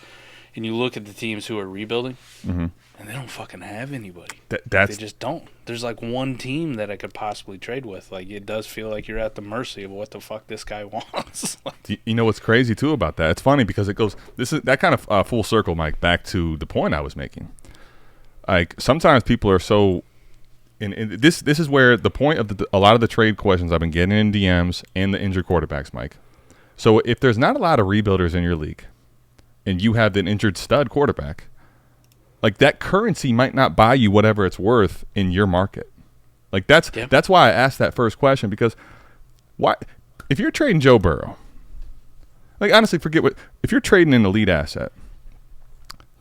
And you look at the teams who are rebuilding, and they don't fucking have anybody. They just don't. There's like one team that I could possibly trade with. Like, it does feel like you're at the mercy of what the fuck this guy wants. You know what's crazy too about that? It's funny because it goes. This is that kind of full circle, Mike. Back to the point I was making. Like, sometimes people are so. And this is where the point of a lot of the trade questions I've been getting in DMs and the injured quarterbacks, Mike. So if there's not a lot of rebuilders in your league, and you have an injured stud quarterback, like, that currency might not buy you whatever it's worth in your market. Like, that's why I asked that first question, because why, if you're trading Joe Burrow, like, honestly, if you're trading an elite asset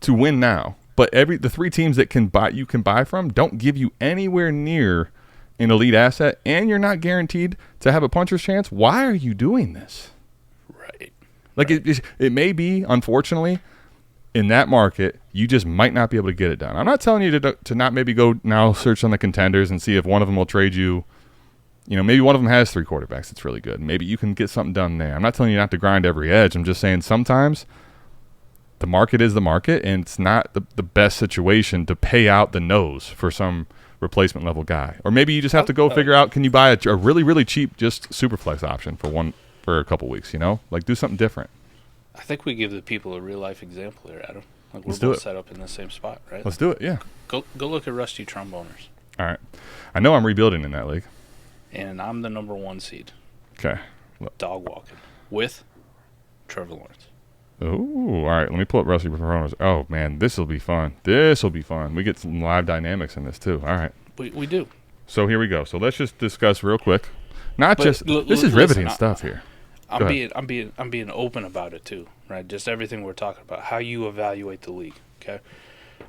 to win now, but the 3 teams that you can buy from don't give you anywhere near an elite asset, and you're not guaranteed to have a puncher's chance, why are you doing this? Right. Like, it may be, unfortunately, in that market, you just might not be able to get it done. I'm not telling you to not maybe go now search on the contenders and see if one of them will trade you. Maybe one of them has 3 quarterbacks that's really good. Maybe you can get something done there. I'm not telling you not to grind every edge. I'm just saying sometimes the market is the market, and it's not the best situation to pay out the nose for some replacement level guy. Or maybe you just have to go figure out, can you buy a really, really cheap just Superflex option for a couple weeks, like, do something different. I think we give the people a real life example here, Adam. Like, we're both set up in the same spot, right? Let's do it, yeah. Go look at Rusty Tromboners. All right. I know I'm rebuilding in that league. And I'm the number 1 seed. Okay. Dog walking with Trevor Lawrence. Ooh, all right. Let me pull up Rusty Tromboners. Oh, man, this will be fun. We get some live dynamics in this, too. All right. We do. So here we go. So let's just discuss real quick. This is riveting stuff here. I'm being open about it too, right? Just everything we're talking about, how you evaluate the league. Okay,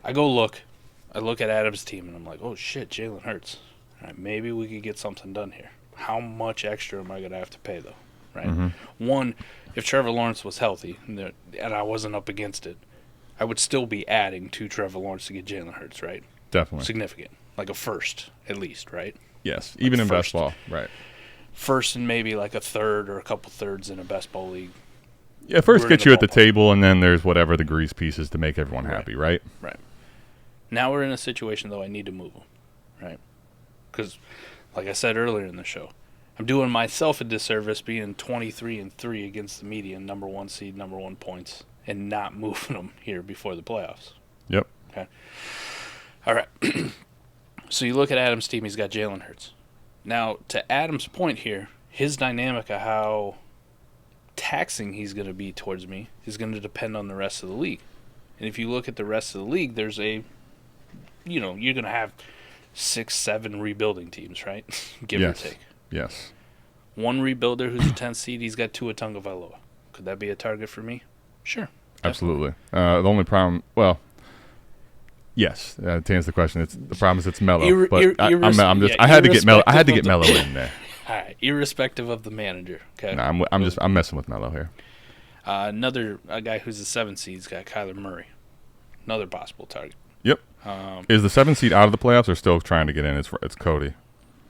I look at Adam's team and I'm like, oh shit, Jalen Hurts. All right, maybe we could get something done here. How much extra am I gonna have to pay though? Right. Mm-hmm. One, if Trevor Lawrence was healthy and I wasn't up against it, I would still be adding to Trevor Lawrence to get Jalen Hurts. Right. Definitely significant, like a first at least. Right. Yes, like even in best ball. Right. First and maybe like a third or a couple thirds in a best ball league. Yeah, first get you at the table, and then there's whatever the grease pieces to make everyone happy, right? Right. Now we're in a situation, though, I need to move them, right? Because, like I said earlier in the show, I'm doing myself a disservice being 23-3 against the median, number 1 seed, number 1 points, and not moving them here before the playoffs. Yep. Okay. All right. So you look at Adam's team, he's got Jalen Hurts. Now, to Adam's point here, his dynamic of how taxing he's going to be towards me is going to depend on the rest of the league. And if you look at the rest of the league, there's you're going to have 6-7 rebuilding teams, right? Give or take. Yes. One rebuilder who's a 10th seed, he's got Tua Tagovailoa. Could that be a target for me? Sure. Absolutely. The only problem, yes, to answer the question, the problem is it's mellow. I had to get mellow. I had to get mellow in there. All right, irrespective of the manager. Okay. No, I'm messing with mellow here. Another guy who's a 7th seed's got Kyler Murray. Another possible target. Yep. Is the 7th seed out of the playoffs or still trying to get in? It's Cody.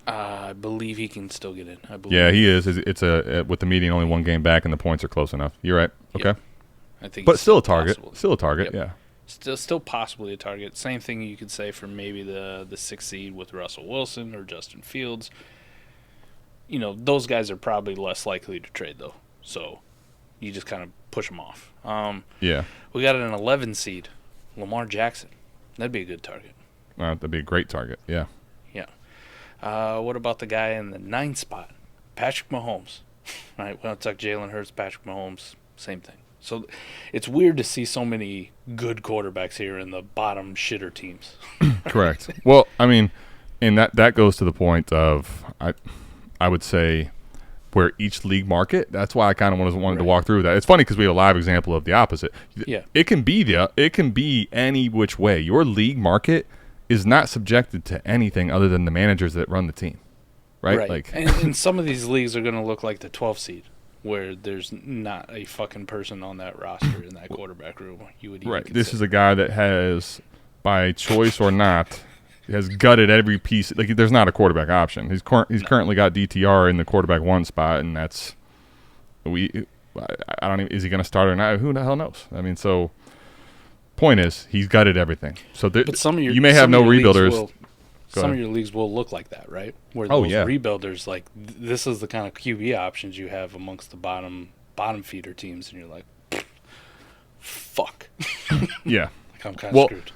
I believe he can still get in. Yeah, he is. It's with the median only 1 game back and the points are close enough. You're right. Okay. Yep. I think, but still a target. Possible. Still a target. Yep. Yeah. Still possibly a target. Same thing you could say for maybe the 6th seed with Russell Wilson or Justin Fields. Those guys are probably less likely to trade, though. So you just kind of push them off. Yeah. We got an 11 seed, Lamar Jackson. That'd be a good target. That'd be a great target, yeah. Yeah. What about the guy in the 9th spot? Patrick Mahomes. All right, we don't talk Jalen Hurts, Patrick Mahomes, same thing. So it's weird to see so many good quarterbacks here in the bottom shitter teams. Correct. Well, I mean, and that goes to the point of, I would say, where each league market, that's why I kind of wanted to walk through that. It's funny because we have a live example of the opposite. Yeah. It can be any which way. Your league market is not subjected to anything other than the managers that run the team. Right? Like, and some of these leagues are going to look like the 12th seed, where there's not a fucking person on that roster in that quarterback room. You would even right. consider. This is a guy that has, by choice or not, has gutted every piece. Like, there's not a quarterback option. He's currently got DTR in the quarterback 1 spot, and that's I don't even, is he going to start or not? Who the hell knows? I mean, so point is, he's gutted everything. So but you may have no rebuilders. Some of your leagues will look like that, right? Where those rebuilders, like, this is the kind of QB options you have amongst the bottom feeder teams, and you're like, fuck. Yeah. Like, I'm kind of screwed.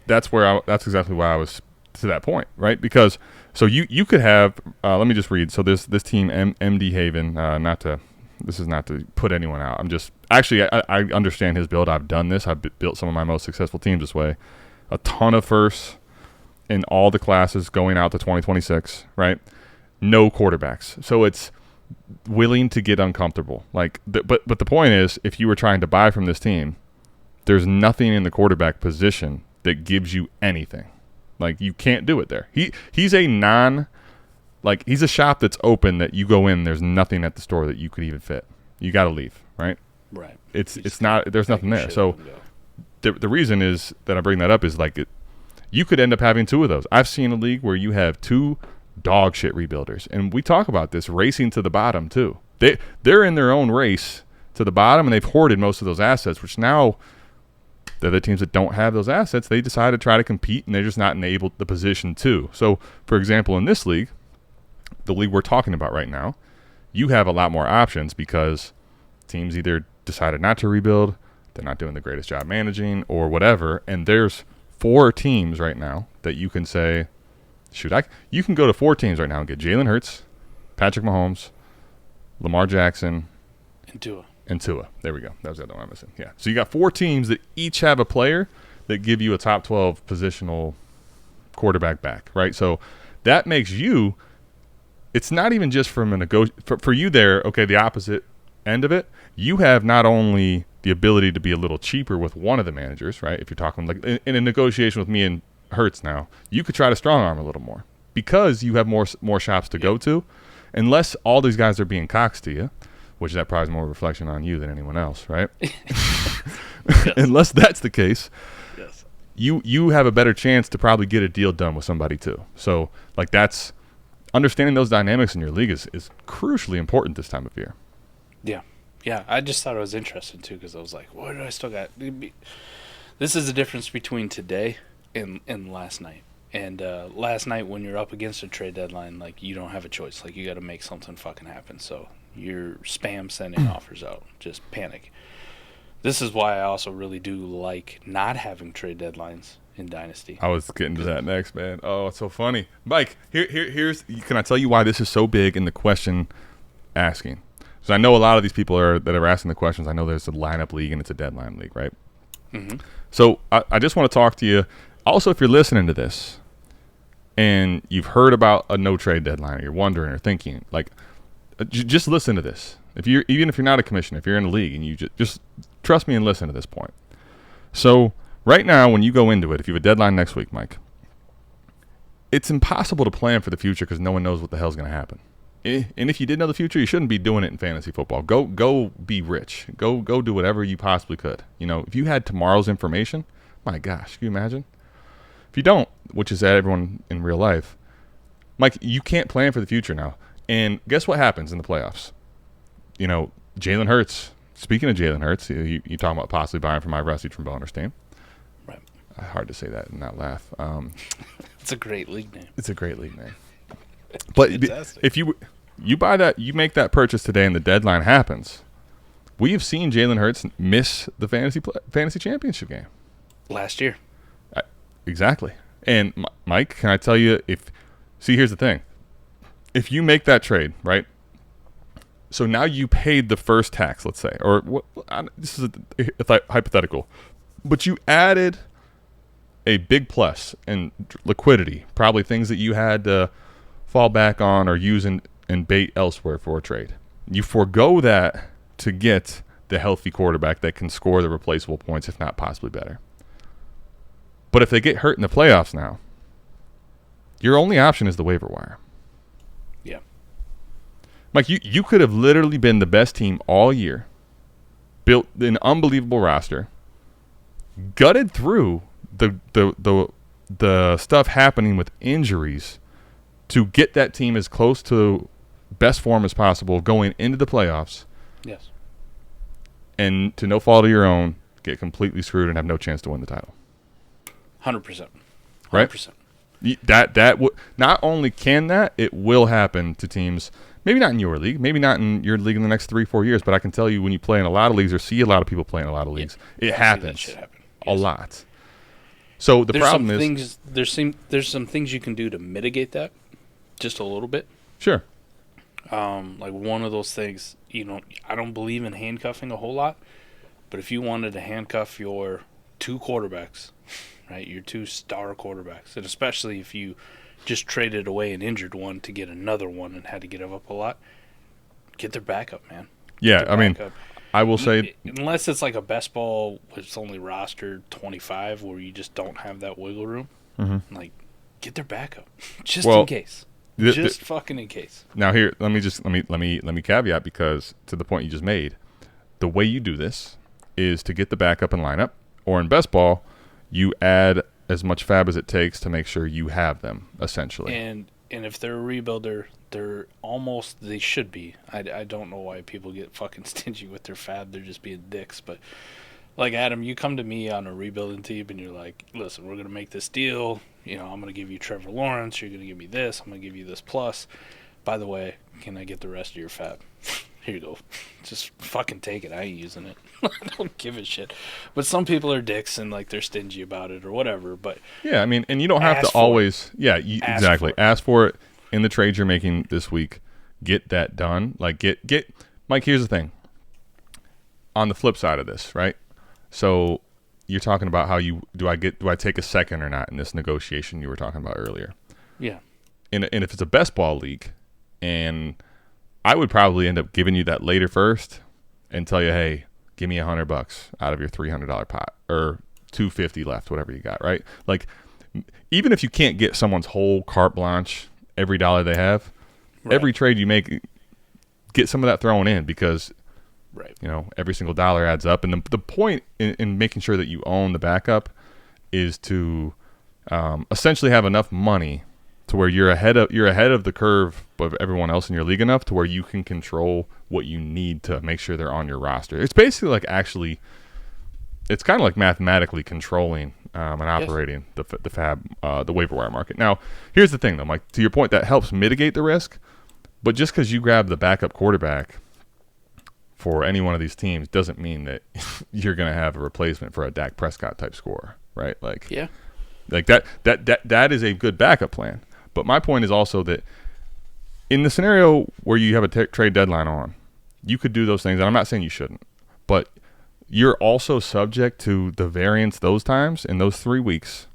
That's exactly why I was to that point, right? Because so you could have let me just read. So this team MD Haven, this is not to put anyone out. I'm just actually I understand his build. I've done this. I've built some of my most successful teams this way. A ton of firsts in all the classes going out to 2026, right? No quarterbacks. So it's willing to get uncomfortable. Like, but the point is, if you were trying to buy from this team, there's nothing in the quarterback position that gives you anything. Like, you can't do it there. He's a shop that's open that you go in, there's nothing at the store that you could even fit. You got to leave, right? Right. It's not, there's nothing there. So the reason is that I bring that up is like you could end up having 2 of those. I've seen a league where you have 2 dog shit rebuilders, and we talk about this racing to the bottom too. They're in their own race to the bottom, and they've hoarded most of those assets, which now the other teams that don't have those assets, they decide to try to compete, and they're just not enabled the position to. So, for example, in this league, the league we're talking about right now, you have a lot more options because teams either decided not to rebuild, they're not doing the greatest job managing, or whatever, and there's 4 teams right now that you can say, you can go to 4 teams right now and get Jalen Hurts, Patrick Mahomes, Lamar Jackson, and Tua. There we go. That was the other one I'm missing. Yeah. So you got 4 teams that each have a player that give you a top 12 positional quarterback back, right? So that makes you, it's not even just from for you there, okay, the opposite end of it, you have not only the ability to be a little cheaper with one of the managers, right? If you're talking like in a negotiation with me and Hurts now, you could try to strong arm a little more because you have more shops to go to, unless all these guys are being cocks to you, which that probably is more a reflection on you than anyone else, right? Unless that's the case, yes, you have a better chance to probably get a deal done with somebody too. So like that's understanding those dynamics in your league is crucially important this time of year. Yeah, I just thought it was interesting too because I was like, what do I still got? This is the difference between today and last night. And last night when you're up against a trade deadline, like you don't have a choice. Like you got to make something fucking happen. So you're spam sending offers out, just panic. This is why I also really do like not having trade deadlines in Dynasty. I was getting to that next, man. Oh, it's so funny. Mike, here's can I tell you why this is so big in the question asking? So I know a lot of these people that are asking the questions. I know there's a lineup league and it's a deadline league, right? Mm-hmm. So I just want to talk to you. Also, if you're listening to this and you've heard about a no trade deadline, or you're wondering or thinking, like, just listen to this. Even if you're not a commissioner, if you're in a league and you just trust me and listen to this point. So right now, when you go into it, if you have a deadline next week, Mike, it's impossible to plan for the future because no one knows what the hell's going to happen. And if you did know the future, you shouldn't be doing it in fantasy football. Go be rich. Go do whatever you possibly could. You know, if you had tomorrow's information, my gosh, can you imagine? If you don't, which is everyone in real life, Mike, you can't plan for the future now. And guess what happens in the playoffs? You know, Jalen Hurts. Speaking of Jalen Hurts, you talking about possibly buying from my Rusty Tromboner's team. hard to say that and not laugh. It's a great league name. It's a great league name. But if you buy that, you make that purchase today, and the deadline happens. We have seen Jalen Hurts miss the fantasy championship game Last year. Exactly. And Mike, can I tell you, here's the thing. If you make that trade, right? So now you paid the first tax, let's say, or this is a hypothetical, but you added a big plus in liquidity, probably things that you had to fall back on or use and bait elsewhere for a trade. You forego that to get the healthy quarterback that can score the replaceable points, if not possibly better. But if they get hurt in the playoffs now, your only option is the waiver wire. Yeah. Mike, you could have literally been the best team all year, built an unbelievable roster, gutted through the stuff happening with injuries to get that team as close to best form as possible going into the playoffs. Yes. And to no fault of your own, get completely screwed and have no chance to win the title. 100%. Right? 100%. That not only can that, it will happen to teams. Maybe not in your league, maybe not in your league in the next 3-4 years. But I can tell you, when you play in a lot of leagues or see a lot of people play in a lot of leagues, it happens a lot. So there's problem is there's some things you can do to mitigate that, just a little bit. Sure. Like one of those things, I don't believe in handcuffing a whole lot, but if you wanted to handcuff your 2 quarterbacks, right, your 2 star quarterbacks, and especially if you just traded away an injured one to get another one and had to give up a lot, get their backup, man. Yeah, I mean, I will say, unless it's like a best ball it's only rostered 25 where you just don't have that wiggle room, like get their backup just in case. Just fucking in case. Now here, let me caveat, because to the point you just made, the way you do this is to get the backup and lineup, or in best ball, you add as much fab as it takes to make sure you have them, essentially. And if they're a rebuilder, they should be. I don't know why people get fucking stingy with their fab. They're just being dicks. But like Adam, you come to me on a rebuilding team and you're like, listen, we're gonna make this deal. I'm gonna give you Trevor Lawrence. You're gonna give me this. I'm gonna give you this plus. By the way, can I get the rest of your fab? Here you go. Just fucking take it. I ain't using it. I don't give a shit. But some people are dicks and like they're stingy about it or whatever. But yeah, I mean, and you don't have to always. Yeah, exactly. Ask for it in the trades you're making this week. Get that done. Like get. Mike, here's the thing. On the flip side of this, right? So you're talking about how do I take a second or not in this negotiation you were talking about earlier? Yeah. And if it's a best ball league, and I would probably end up giving you that later first and tell you, hey, give me $100 out of your $300 pot, or $250 left, whatever you got, right? Like, even if you can't get someone's whole carte blanche, every dollar they have, every trade you make, get some of that thrown in, because every single dollar adds up. And the point in making sure that you own the backup is to essentially have enough money to where you're ahead of the curve of everyone else in your league enough to where you can control what you need to make sure they're on your roster. It's basically like it's kind of like mathematically controlling and operating the waiver wire market. Now, here's the thing though, Mike. To your point, that helps mitigate the risk, but just because you grab the backup quarterback for any one of these teams doesn't mean that you're going to have a replacement for a Dak Prescott type scorer, right? Like, yeah, like that is a good backup plan. But my point is also that in the scenario where you have a trade deadline on, you could do those things. And I'm not saying you shouldn't, but you're also subject to the variance those times in those 3 weeks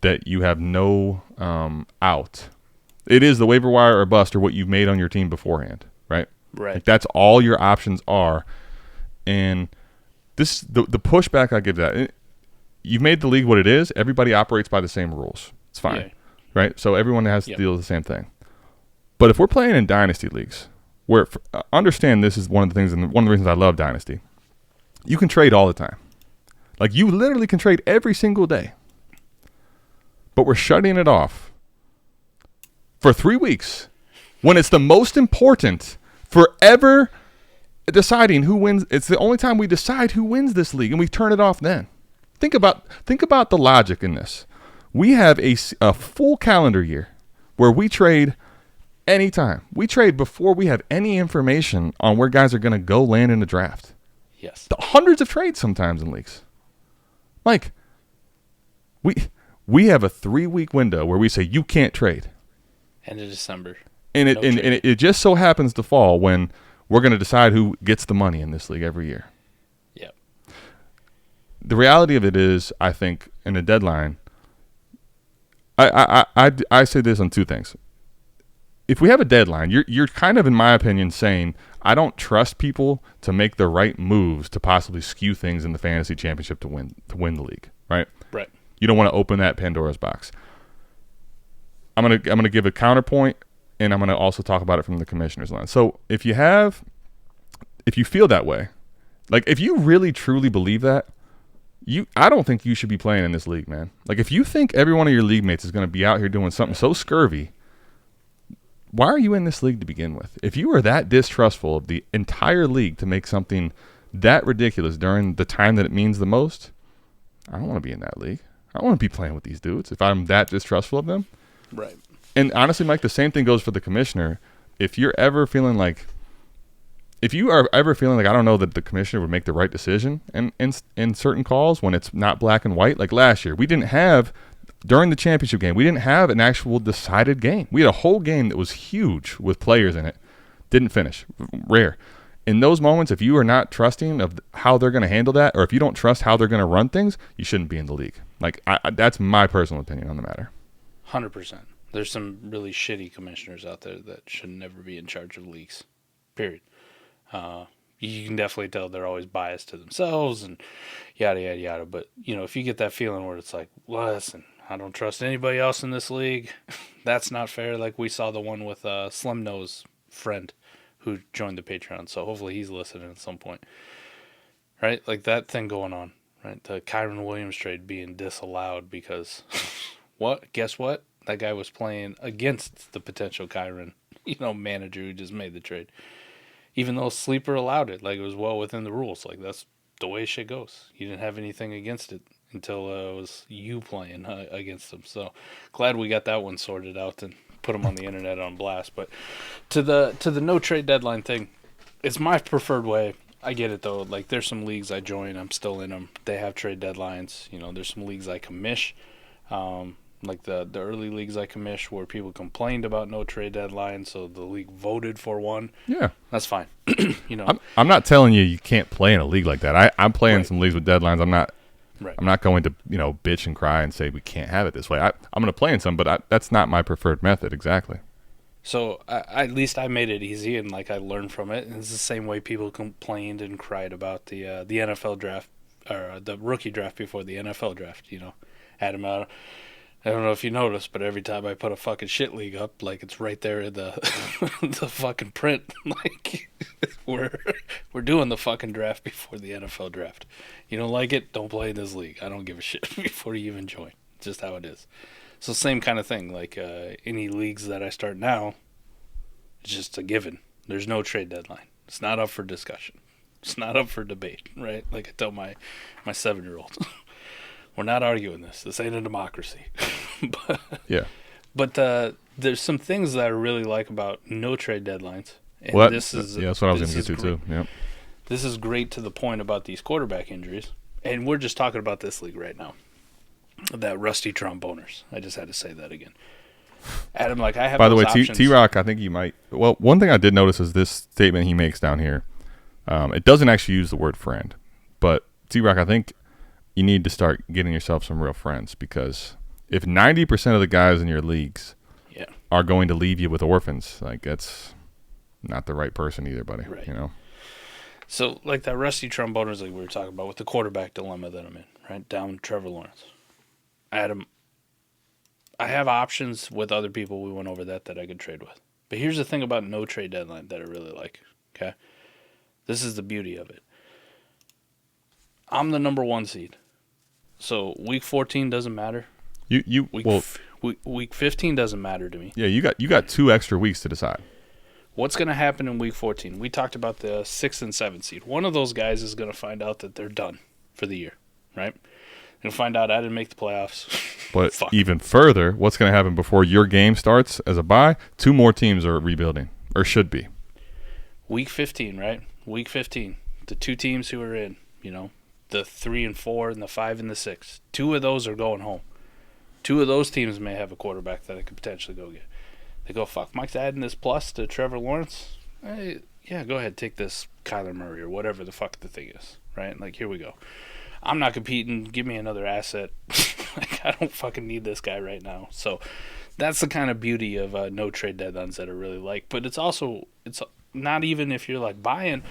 that you have no out. It is the waiver wire or bust, or what you've made on your team beforehand, right? Right. Like that's all your options are. And this the pushback I give that, you've made the league what it is. Everybody operates by the same rules. It's fine. Yeah. Right? So everyone has to deal with the same thing. But if we're playing in Dynasty leagues, where understand this is one of the things, and one of the reasons I love Dynasty, you can trade all the time. Like you literally can trade every single day. But we're shutting it off for 3 weeks when it's the most important for ever deciding who wins. It's the only time we decide who wins this league, and we turn it off then. Think about the logic in this. We have a full calendar year where we trade anytime. We trade before we have any information on where guys are going to go land in the draft. Yes. Hundreds of trades sometimes in leagues. Mike, we have a 3-week window where we say you can't trade. End of December. And it just so happens to fall when we're going to decide who gets the money in this league every year. Yep. The reality of it is, I think, in a deadline, I say this on two things. If we have a deadline, you're kind of, in my opinion, saying I don't trust people to make the right moves to possibly skew things in the fantasy championship to win the league, right? Right. You don't want to open that Pandora's box. I'm gonna give a counterpoint, and I'm gonna also talk about it from the commissioner's line. So if you feel that way, like if you really truly believe that, I don't think you should be playing in this league, man. Like if you think every one of your league mates is gonna be out here doing something so scurvy, why are you in this league to begin with? If you are that distrustful of the entire league to make something that ridiculous during the time that it means the most, I don't want to be in that league. I don't want to be playing with these dudes if I'm that distrustful of them. Right. And honestly, Mike, the same thing goes for the commissioner. If you are ever feeling like I don't know that the commissioner would make the right decision in certain calls when it's not black and white, like last year, we didn't have, during the championship game, we didn't have an actual decided game. We had a whole game that was huge with players in it. Didn't finish. Rare. In those moments, if you are not trusting of how they're going to handle that, or if you don't trust how they're going to run things, you shouldn't be in the league. Like that's my personal opinion on the matter. 100%. There's some really shitty commissioners out there that should never be in charge of leagues. Period. You can definitely tell they're always biased to themselves and yada, yada, yada. But, if you get that feeling where it's like, listen, I don't trust anybody else in this league, that's not fair. Like we saw the one with Slim Nose friend who joined the Patreon. So hopefully he's listening at some point. Right? Like that thing going on. Right? The Kyron Williams trade being disallowed because, what? Guess what? That guy was playing against the potential Kyron, manager who just made the trade. Even though Sleeper allowed it, like it was well within the rules. Like that's the way shit goes. You didn't have anything against it until it was you playing against them. So glad we got that one sorted out and put them on the internet on blast. But to the no trade deadline thing, it's my preferred way. I get it though. Like there's some leagues I join, I'm still in them. They have trade deadlines. There's some leagues I commish. Like the early leagues I commish where people complained about no trade deadline, so the league voted for one. Yeah. That's fine. I'm not telling you can't play in a league like that. I'm playing Right. some leagues with deadlines. I'm not Right. I'm not going to, bitch and cry and say we can't have it this way. I'm going to play in some, but that's not my preferred method exactly. So at least I made it easy, and like I learned from it. And it's the same way people complained and cried about the NFL draft or the rookie draft before the NFL draft. Adam, I don't know if you noticed, but every time I put a fucking shit league up, like it's right there in the the fucking print. Like we're doing the fucking draft before the NFL draft. You don't like it? Don't play in this league. I don't give a shit before you even join. It's just how it is. So same kind of thing. Like any leagues that I start now, it's just a given. There's no trade deadline. It's not up for discussion. It's not up for debate, right? Like I tell my 7-year-old. We're not arguing this. This ain't a democracy. Yeah. But there's some things that I really like about no trade deadlines. And That's what I was going to get to too. Yep. This is great to the point about these quarterback injuries. And we're just talking about this league right now. That rusty tromboners. I just had to say that again. Adam, I have. By the way, options. T-Rock, I think you might. Well, one thing I did notice is this statement he makes down here. It doesn't actually use the word friend, but T-Rock, I think you need to start getting yourself some real friends, because if 90% of the guys in your leagues are going to leave you with orphans, like that's not the right person either, buddy. Right. So like that rusty tromboners like we were talking about with the quarterback dilemma that I'm in, right? Down Trevor Lawrence. Adam, I have options with other people we went over that I could trade with. But here's the thing about no trade deadline that I really like, okay? This is the beauty of it. I'm the number 1 seed. So week 14 doesn't matter. Week 15 doesn't matter to me. Yeah, you got 2 extra weeks to decide. What's going to happen in week 14? We talked about the 6th and 7th seed. One of those guys is going to find out that they're done for the year, right? You'll find out I didn't make the playoffs. But even further, what's going to happen before your game starts as a bye? 2 more teams are rebuilding, or should be. Week 15, right? Week 15. The 2 teams who are in, the 3 and 4 and the 5 and the 6. 2 of those are going home. 2 of those teams may have a quarterback that I could potentially go get. They go, fuck, Mike's adding this plus to Trevor Lawrence. Hey, yeah, go ahead, take this Kyler Murray or whatever the fuck the thing is, right? Like, here we go. I'm not competing. Give me another asset. Like, I don't fucking need this guy right now. So that's the kind of beauty of no trade deadlines that I really like. But it's not even if you're like buying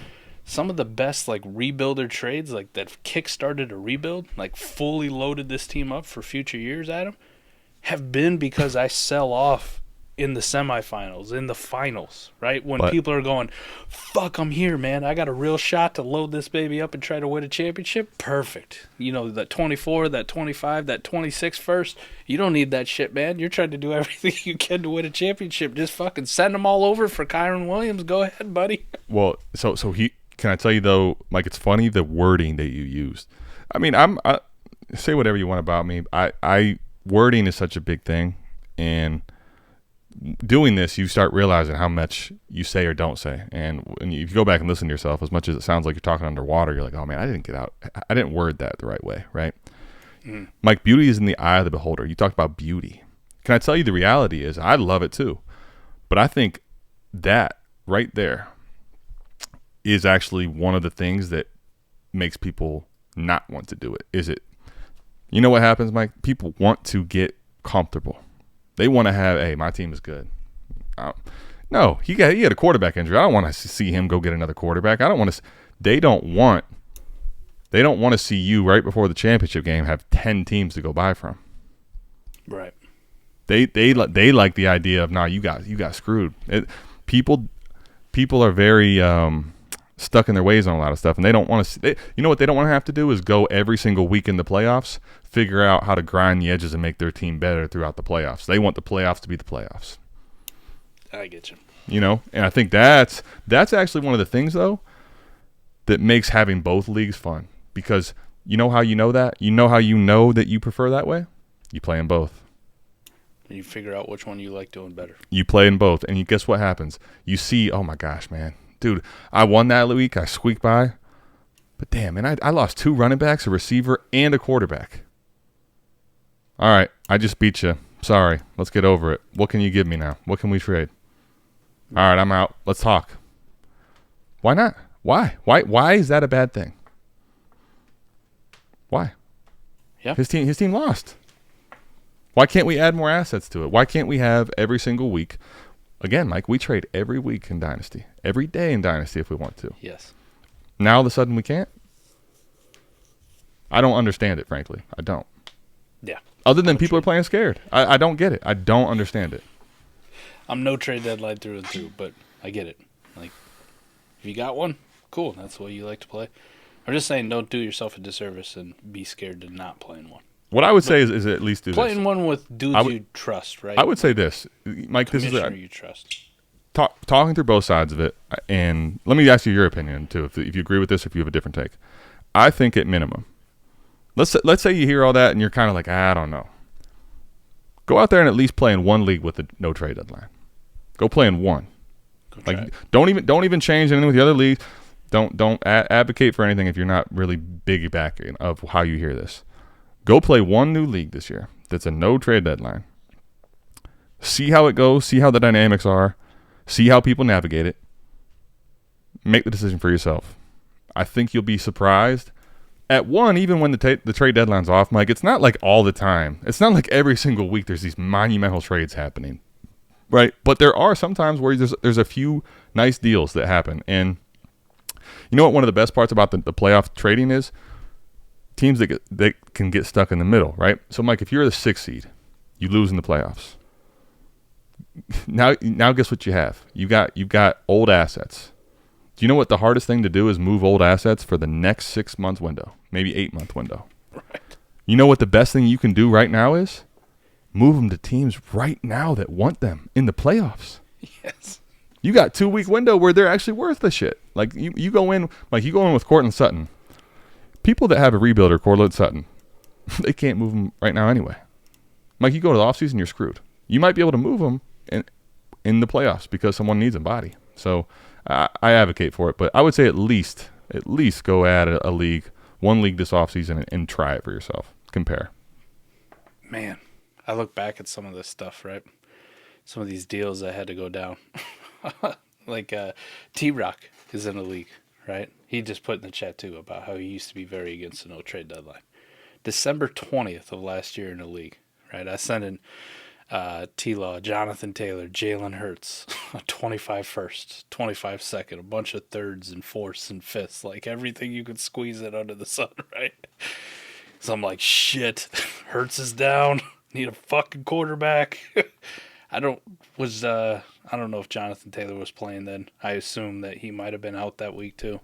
some of the best like rebuilder trades like that kickstarted a rebuild, like fully loaded this team up for future years, Adam, have been because I sell off in the semifinals, in the finals, right? When people are going, fuck, I'm here, man. I got a real shot to load this baby up and try to win a championship. Perfect. That 24, that 25, that 26 first. You don't need that shit, man. You're trying to do everything you can to win a championship. Just fucking send them all over for Kyron Williams. Go ahead, buddy. Well, so can I tell you, though, Mike, it's funny the wording that you used. I mean, I say whatever you want about me. Wording is such a big thing, and doing this, you start realizing how much you say or don't say. And if you go back and listen to yourself, as much as it sounds like you're talking underwater, you're like, oh, man, I didn't word that the right way, right? Mike, beauty is in the eye of the beholder. You talked about beauty. Can I tell you the reality is I love it too. But I think that right there is actually one of the things that makes people not want to do it. You know what happens, Mike? People want to get comfortable. They want to have, hey, my team is good. No, he had a quarterback injury. I don't want to see him go get another quarterback. They don't want to see you right before the championship game have 10 teams to go buy from. Right. They like the idea of, you got screwed. People are very stuck in their ways on a lot of stuff, and they don't want to. You know what they don't want to have to do is go every single week in the playoffs, figure out how to grind the edges and make their team better throughout the playoffs. They want the playoffs to be the playoffs. I get you. And I think that's actually one of the things, though, that makes having both leagues fun. Because you know how you know that? You know how you know that you prefer that way? You play in both. And you figure out which one you like doing better. You play in both, and guess what happens? You see, oh my gosh, man. Dude, I won that week. I squeaked by. But damn, man, I lost 2 running backs, a receiver, and a quarterback. All right, I just beat you. Sorry. Let's get over it. What can you give me now? What can we trade? All right, I'm out. Let's talk. Why not? Why? Why is that a bad thing? Why? Yeah. His team lost. Why can't we add more assets to it? Why can't we have every single week? Again, Mike, we trade every week in Dynasty. Every day in Dynasty if we want to. Yes. Now all of a sudden we can't? I don't understand it, frankly. I don't. Yeah. Other than people are playing scared. I don't get it. I don't understand it. I'm no trade deadline through and through, but I get it. Like, if you got one, cool. That's the way you like to play. I'm just saying don't do yourself a disservice and be scared to not play in one. What I would say is at least do play this. in one with dudes you trust, right? I would say this. Mike, this is you trust. Talking through both sides of it, and let me ask you your opinion, too, if you agree with this, if you have a different take. I think at minimum, let's say you hear all that and you're kind of like, I don't know. Go out there and at least play in one league with a no trade deadline. Go play in one. Don't even change anything with the other leagues. Don't advocate for anything if you're not really big back of how you hear this. Go play one new league this year that's a no trade deadline. See how it goes. See how the dynamics are. See how people navigate it. Make the decision for yourself. I think you'll be surprised. At one, even when the trade deadline's off, Mike, it's not like all the time. It's not like every single week there's these monumental trades happening, right? But there are sometimes where there's a few nice deals that happen. And you know what one of the best parts about the playoff trading is? Teams that can get stuck in the middle, right? So, Mike, if you're the 6th seed, you lose in the playoffs. Now guess what you have? You've got old assets. Do you know what the hardest thing to do is move old assets for the next 6-month window, maybe 8-month window? Right. You know what the best thing you can do right now is? Move them to teams right now that want them in the playoffs. Yes. You got 2-week window where they're actually worth the shit. Like you go in with Cortland Sutton. People that have a rebuilder, Cortland Sutton, they can't move him right now anyway. Like, you go to the offseason, you're screwed. You might be able to move him in the playoffs because someone needs a body. So I advocate for it, but I would say at least go add one league this offseason and try it for yourself. Compare. Man, I look back at some of this stuff, right? Some of these deals that had to go down. Like T-Rock is in the league, right? He just put in the chat, too, about how he used to be very against the no-trade deadline. December 20th of last year in the league, right? I sent in T-Law, Jonathan Taylor, Jalen Hurts, a 25 first, 25 second, a bunch of thirds and fourths and fifths, like everything you could squeeze it under the sun, right? So I'm like, shit, Hurts is down. Need a fucking quarterback. I don't know if Jonathan Taylor was playing then. I assume that he might have been out that week too.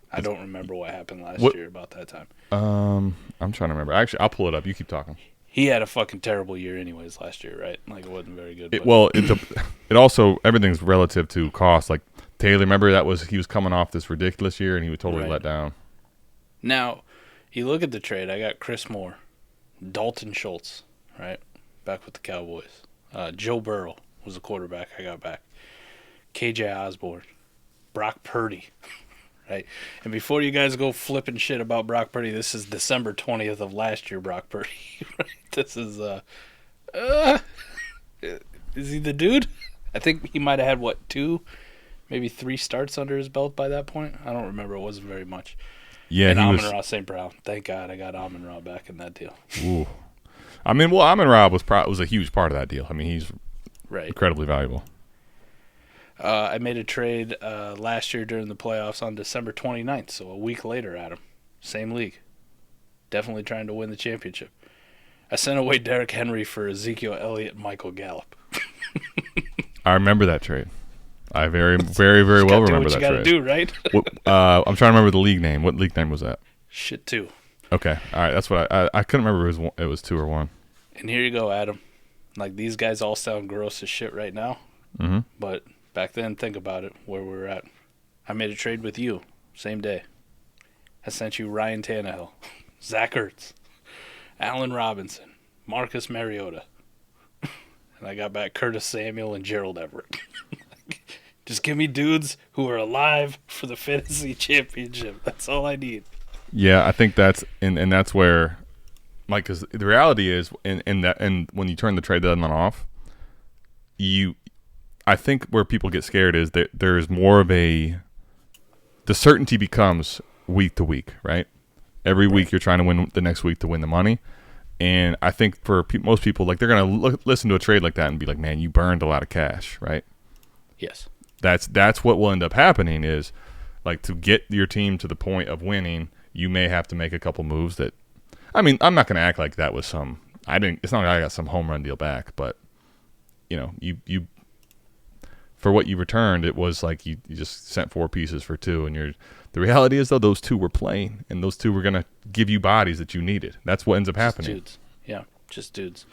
I don't remember what happened last year about that time. I'm trying to remember. Actually, I'll pull it up. You keep talking. He had a fucking terrible year anyways last year, right? Like, it wasn't very good. It also, everything's relative to cost. Like, Taylor, remember he was coming off this ridiculous year and he was totally let down. Now, you look at the trade. I got Chris Moore, Dalton Schultz, right? Back with the Cowboys. Joe Burrow was the quarterback I got back. KJ Osborne, Brock Purdy, right? And before you guys go flipping shit about Brock Purdy, this is December 20th of last year, Brock Purdy. Right? This is, is he the dude? I think he might have had, 2, maybe 3 starts under his belt by that point. I don't remember. It wasn't very much. Yeah, and Amon-Ra St. Brown. Thank God I got Amon-Ra back in that deal. Ooh. I mean, Amon-Ra was a huge part of that deal. I mean, he's incredibly valuable. I made a trade last year during the playoffs on December 29th, so a week later, Adam. Same league. Definitely trying to win the championship. I sent away Derrick Henry for Ezekiel Elliott and Michael Gallup. I remember that trade. I very, very, very well remember that trade. Do what you gotta do, right? I'm trying to remember the league name. What league name was that? Shit, 2. Okay. All right. That's what I couldn't remember it was 2 or 1. And here you go, Adam. Like, these guys all sound gross as shit right now. Mm-hmm. But back then, think about it, where we're at. I made a trade with you, same day. I sent you Ryan Tannehill, Zach Ertz, Allen Robinson, Marcus Mariota. And I got back Curtis Samuel and Gerald Everett. Just give me dudes who are alive for the fantasy championship. That's all I need. Yeah, I think that's and that's where, Mike, because the reality is, and when you turn the trade deadline off, I think where people get scared is that there's more of the certainty becomes week to week, right? Every week you're trying to win the next week to win the money, and I think for most people, like, they're gonna listen to a trade like that and be like, man, you burned a lot of cash, right? Yes. That's what will end up happening is, like, to get your team to the point of winning, you may have to make a couple moves that, I mean, I'm not going to act like that was it's not like I got some home run deal back, but, you for what you returned, it was like you just sent 4 pieces for 2, and the reality is, though, those 2 were playing, and those 2 were going to give you bodies that you needed. That's what ends up happening. Dudes. Yeah, just dudes.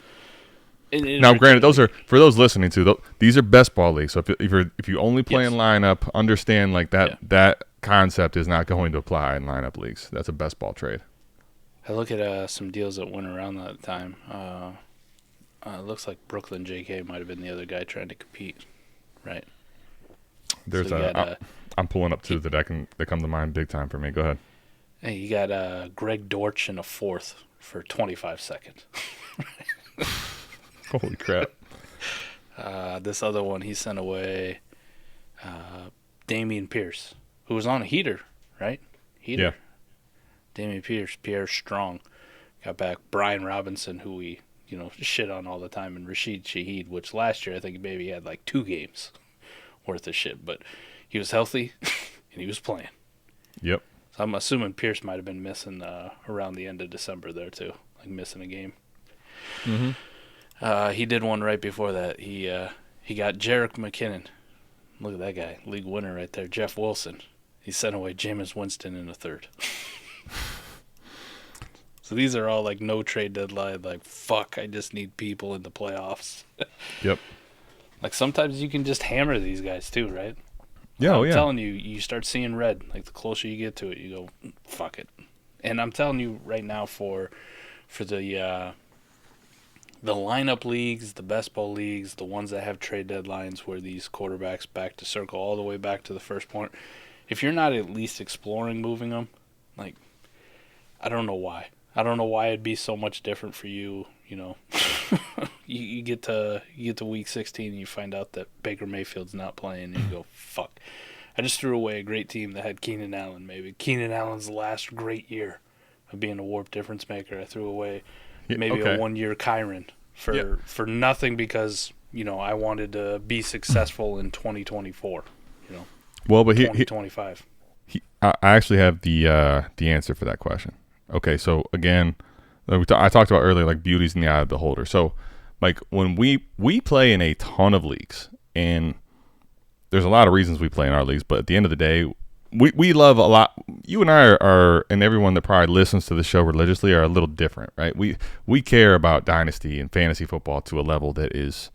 Now, granted, those are for those listening to. These are best ball leagues. So if you only play in lineup, understand like that that concept is not going to apply in lineup leagues. That's a best ball trade. I look at some deals that went around that time. It looks like Brooklyn J.K. might have been the other guy trying to compete, right? I'm pulling up 2 that come to mind big time for me. Go ahead. Hey, you got Greg Dortch in a 4th for 25 seconds. Holy crap. This other one, he sent away Damian Pierce, who was on a heater, right? Heater. Yeah. Damian Pierce, Pierre Strong. Got back Brian Robinson, who we, shit on all the time, and Rashid Shaheed, which last year I think maybe had like 2 games worth of shit. But he was healthy, and he was playing. Yep. So I'm assuming Pierce might have been missing around the end of December there, too. Like, missing a game. Mm-hmm. He did one right before that. He got Jerick McKinnon. Look at that guy. League winner right there. Jeff Wilson. He sent away Jameis Winston in the 3rd. So these are all like no trade deadline. Like, fuck, I just need people in the playoffs. Yep. Like, sometimes you can just hammer these guys too, right? Yeah, I'm telling you, you start seeing red. Like, the closer you get to it, you go, fuck it. And I'm telling you right now, for for the lineup leagues, the best ball leagues, the ones that have trade deadlines where these quarterbacks back to circle all the way back to the first point. If you're not at least exploring moving them, like, I don't know why. I don't know why it'd be so much different for you. You know, you get to week 16 and you find out that Baker Mayfield's not playing, and you go, fuck. I just threw away a great team that had Keenan Allen. Maybe Keenan Allen's last great year of being a warp difference maker. I threw away maybe a 1 year Kyron for nothing because, you know, I wanted to be successful in 2024. You know, well, but 2025. I actually have the answer for that question. Okay, so again, I talked about earlier, like, beauty's in the eye of the beholder. So, like, when we play in a ton of leagues, and there's a lot of reasons we play in our leagues, but at the end of the day, we love a lot. You and I are, and everyone that probably listens to the show religiously are a little different, right? We care about Dynasty and fantasy football to a level that is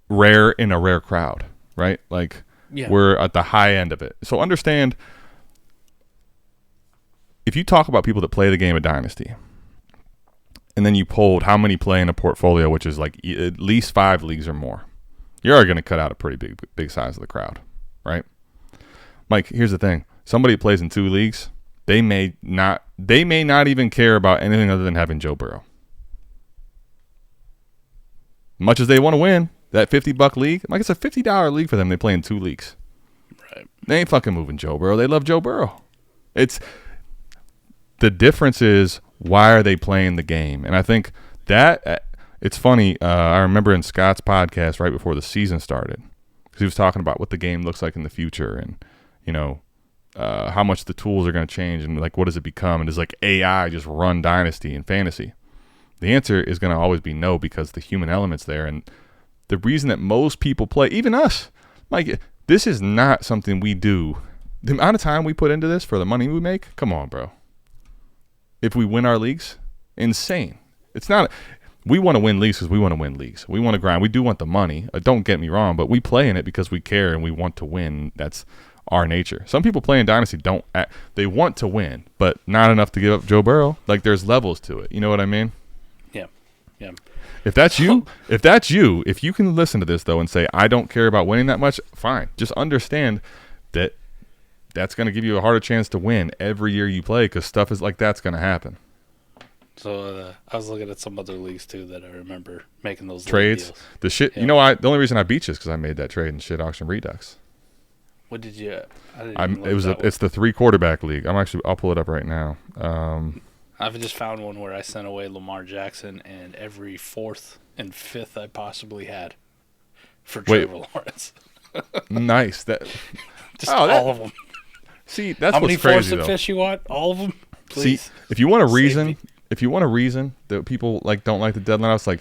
rare in a rare crowd, right? Like, we're at the high end of it. So understand, if you talk about people that play the game of Dynasty, and then you polled how many play in a portfolio, which is like at least 5 leagues or more, you're going to cut out a pretty big size of the crowd, right? Mike, here's the thing. Somebody that plays in 2 leagues, they may not even care about anything other than having Joe Burrow. Much as they want to win that $50 league, like, it's a $50 league for them. They play in 2 leagues. Right. They ain't fucking moving Joe Burrow. They love Joe Burrow. The difference is, why are they playing the game? And I think that it's funny. I remember in Scott's podcast right before the season started, because he was talking about what the game looks like in the future, and, you know, how much the tools are going to change, and, like, what does it become? And does, like, AI just run Dynasty and fantasy? The answer is going to always be no, because the human element's there. And the reason that most people play, even us, like, this is not something we do. The amount of time we put into this for the money we make, come on, bro. If we win our leagues, insane. It's not. We want to win leagues because we want to win leagues. We want to grind. We do want the money. Don't get me wrong, but we play in it because we care and we want to win. That's our nature. Some people play in Dynasty they want to win, but not enough to give up Joe Burrow. Like, there's levels to it. You know what I mean? Yeah. If that's you, if you can listen to this though and say, I don't care about winning that much, fine. Just understand that that's going to give you a harder chance to win every year you play, because stuff is like that's going to happen. So I was looking at some other leagues too that I remember making those trades. Deals. The shit. Yeah. You know, the only reason I beat you is because I made that trade in shit auction redux. What did you? It's the 3 quarterback league. I'll pull it up right now. I've just found one where I sent away Lamar Jackson and every 4th and 5th I possibly had for Trevor Lawrence. Nice. All of them. See, that's how what's many crazy, 4th and 5th you want? All of them. Please. See, if you want a reason that people like don't like the deadline, I was like,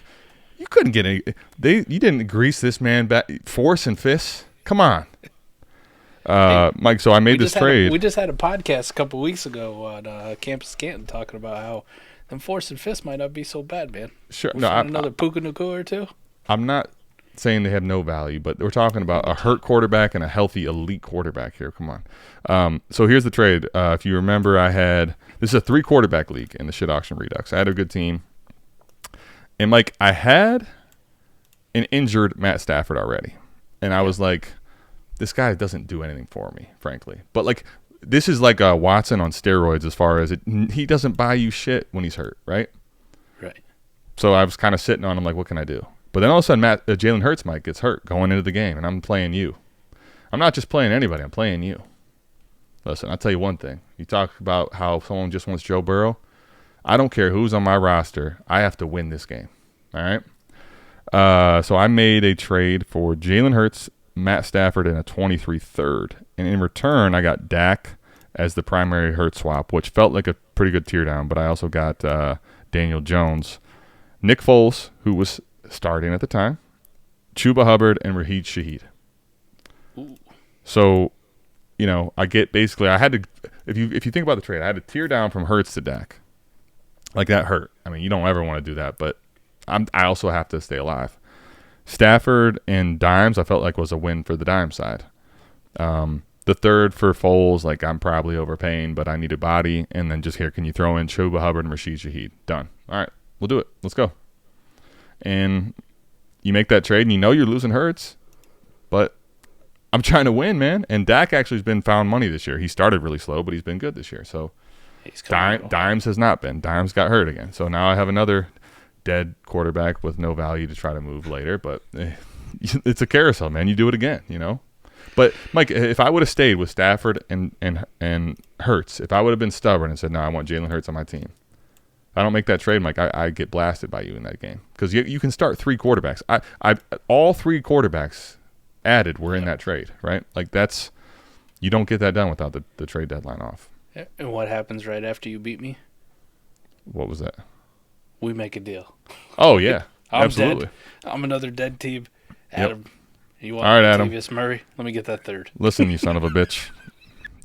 you couldn't get any. You didn't grease this man back, 4th and 5th. Come on. Mike, so I made this trade. We just had a podcast a couple weeks ago on Campus Canton talking about how them 4th and 5th might not be so bad, man. Sure. Another Puka Nacua or 2. I'm not saying they have no value, but we're talking about a hurt quarterback and a healthy elite quarterback here. Come on. So here's the trade. If you remember, this is a 3 quarterback league in the shit auction redux. I had a good team. And, Mike, I had an injured Matt Stafford already. And I was like, this guy doesn't do anything for me, frankly. But, like, this is like Watson on steroids as far as he doesn't buy you shit when he's hurt, right? Right. So I was kind of sitting on him like, what can I do? But then all of a sudden, Jalen Hurts, Mike, gets hurt going into the game, and I'm playing you. I'm not just playing anybody. I'm playing you. Listen, I'll tell you one thing. You talk about how someone just wants Joe Burrow. I don't care who's on my roster. I have to win this game. All right? So I made a trade for Jalen Hurts, Matt Stafford, and a 23 third. And in return, I got Dak as the primary Hurts swap, which felt like a pretty good tear down. But I also got Daniel Jones, Nick Foles, who was starting at the time, Chuba Hubbard, and Raheem Shaheed. Ooh. So, you know, I had to, if you think about the trade, I had to tear down from Hurts to Dak. Like, that hurt. I mean, you don't ever want to do that, but I also have to stay alive. Stafford and Dimes, I felt like was a win for the Dime side. The the third for Foles, like I'm probably overpaying, but I need a body. And then just here, can you throw in Chuba Hubbard and Rashid Shaheed? Done. All right, we'll do it. Let's go. And you make that trade, and you know you're losing Hurts, but I'm trying to win, man. And Dak actually has been found money this year. He started really slow, but he's been good this year. So Dimes has not been. Dimes got hurt again. So now I have another dead quarterback with no value to try to move later. But it's a carousel, man. You do it again, you know. But Mike, if I would have stayed with Stafford and Hurts, if I would have been stubborn and said, no, I want Jalen Hurts on my team, I don't make that trade, Mike, I get blasted by you in that game because you can start 3 quarterbacks. All 3 quarterbacks added were in that trade, right? Like you don't get that done without the trade deadline off. And what happens right after you beat me? What was that? We make a deal. Oh yeah, I'm absolutely. Dead. I'm another dead team. Adam, you want all right, Adam. Latavius Murray? Let me get that third. Listen, you son of a bitch,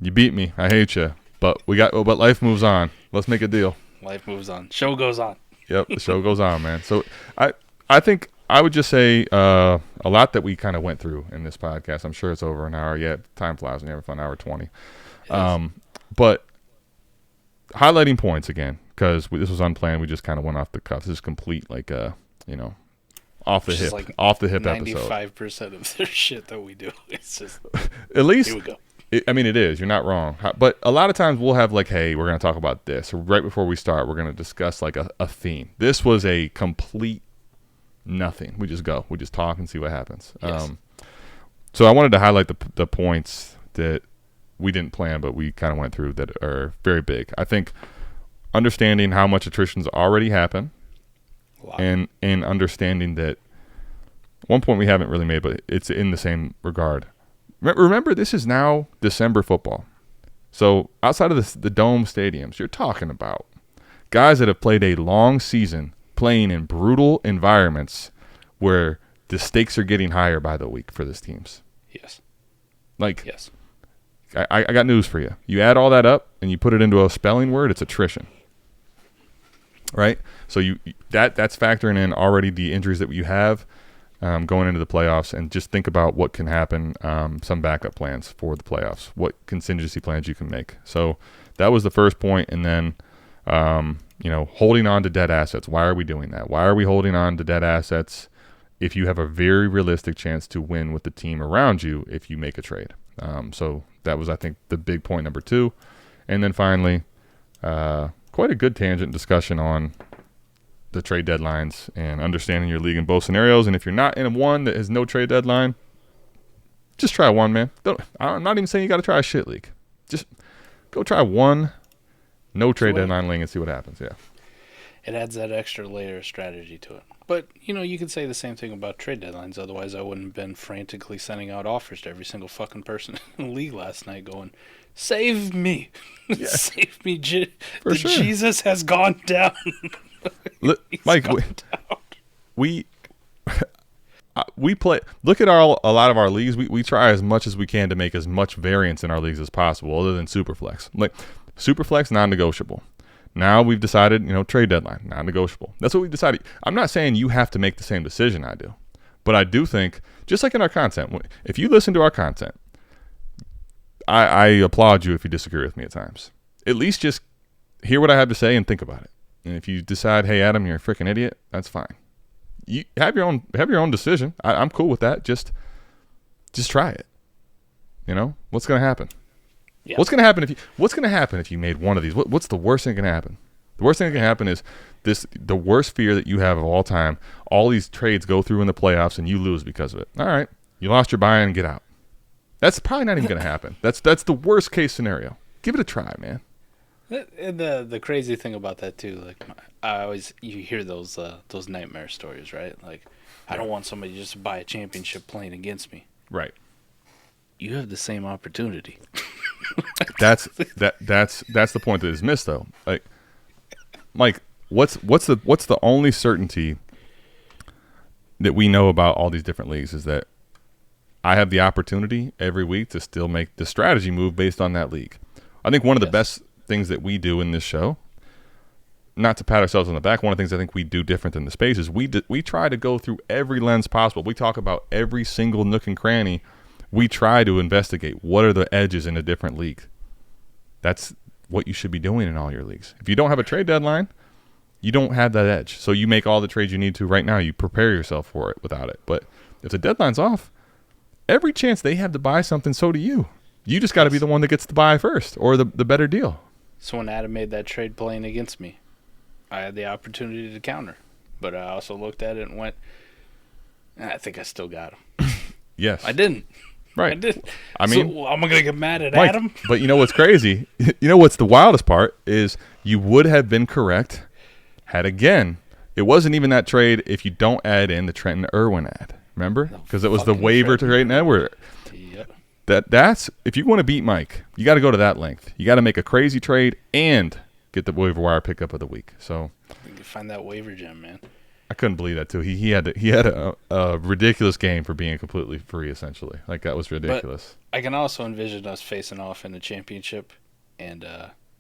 you beat me. I hate you, but but life moves on. Let's make a deal. Life moves on. Show goes on. Yep, the show goes on, man. So I think I would just say a lot that we kind of went through in this podcast. I'm sure it's over an hour yet. Time flies when you have fun. Hour 20. But highlighting points again because this was unplanned. We just kind of went off the cuff. This is complete, like off the hip, like episode. 95% of their shit that we do. It's just at least. Here we go. It is. You're not wrong. But a lot of times we'll have like, hey, we're going to talk about this. Or right before we start, we're going to discuss like a theme. This was a complete nothing. We just go. We just talk and see what happens. Yes. So I wanted to highlight the points that we didn't plan, but we kind of went through that are very big. I think understanding how much attrition's already happened and understanding that one point we haven't really made, but it's in the same regard. Remember, this is now December football. So outside of the dome stadiums, you're talking about guys that have played a long season playing in brutal environments where the stakes are getting higher by the week for these teams. Yes. Yes. I got news for you. You add all that up and you put it into a spelling word, it's attrition. Right? So that's factoring in already the injuries that you have. Going into the playoffs, and just think about what can happen, some backup plans for the playoffs, what contingency plans you can make. So that was the first point, and then, holding on to dead assets. Why are we doing that? Why are we holding on to dead assets if you have a very realistic chance to win with the team around you if you make a trade? So that was, I think, the big point number 2. And then finally, quite a good tangent discussion on the trade deadlines and understanding your league in both scenarios. And if you're not in one that has no trade deadline, just try one, man. I'm not even saying you got to try a shit league. Just go try one no trade deadline league and see what happens. Yeah. It adds that extra layer of strategy to it. But, you could say the same thing about trade deadlines. Otherwise, I wouldn't have been frantically sending out offers to every single fucking person in the league last night going, save me. Yeah. Save me. Sure. Jesus has gone down. Mike, we play. Look at a lot of our leagues. We try as much as we can to make as much variance in our leagues as possible, other than Superflex. Like Superflex, non-negotiable. Now we've decided, trade deadline, non-negotiable. That's what we've decided. I'm not saying you have to make the same decision I do, but I do think, just like in our content, if you listen to our content, I applaud you if you disagree with me at times. At least just hear what I have to say and think about it. And if you decide, hey, Adam, you're a freaking idiot, that's fine. You have your own decision. I'm cool with that. Just try it. What's going to happen? Yeah. What's going to happen if you made one of these? What's the worst thing that can happen? The worst thing that can happen is the worst fear that you have of all time. All these trades go through in the playoffs and you lose because of it. All right, you lost your buy-in, get out. That's probably not even going to happen. That's the worst case scenario. Give it a try, man. And the crazy thing about that too, like you hear those nightmare stories, right? Like, I don't want somebody just to buy a championship playing against me. Right. You have the same opportunity. That's the point that is missed, though. Like, Mike, what's the only certainty that we know about all these different leagues is that I have the opportunity every week to still make the strategy move based on that league. I think one of the best things that we do in this show, not to pat ourselves on the back, one of the things I think we do different than the space is we try to go through every lens possible. We talk about every single nook and cranny we try to investigate what are the edges in a different league. That's what you should be doing in all your leagues. If you don't have a trade deadline, you don't have that edge. So you make all the trades you need to right now. You prepare yourself for it without it. But if the deadline's off, every chance they have to buy something, so do you. You just got to be the one that gets to buy first or the better deal. So when Adam made that trade playing against me, I had the opportunity to counter. But I also looked at it and went, I think I still got him. Yes. I didn't. Right. I didn't. I mean, so I'm going to get mad at Mike, Adam? But you know what's crazy? You know what's the wildest part is you would have been correct had, again, it wasn't even that trade if you don't add in the Trenton Irwin ad. Remember? Because it was the waiver to Trenton Edward. Yep. That's if you want to beat Mike, you got to go to that length. You got to make a crazy trade and get the waiver wire pickup of the week. So You can find that waiver gem, man. I couldn't believe that too. He had a ridiculous game for being completely free, essentially. Like that was ridiculous. But I can also envision us facing off in the championship, and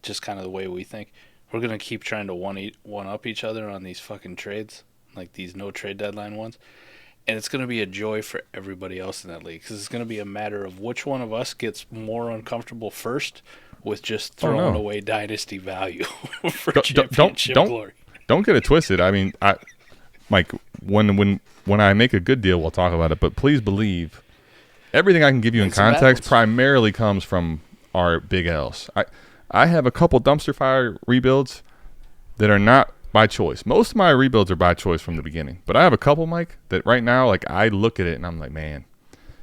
just kind of the way we think. We're gonna keep trying to one up each other on these fucking trades, like these no trade deadline ones, and it's gonna be a joy for everybody else in that league because it's gonna be a matter of which one of us gets more uncomfortable first with just throwing away dynasty value for championship glory. Don't get it twisted. I mean, Mike, when I make a good deal, we'll talk about it. But please believe everything I can give you in context primarily comes from our big L's. I have a couple dumpster fire rebuilds that are not by choice. Most of my rebuilds are by choice from the beginning. But I have a couple, Mike, that right now, like I look at it and I'm like, man,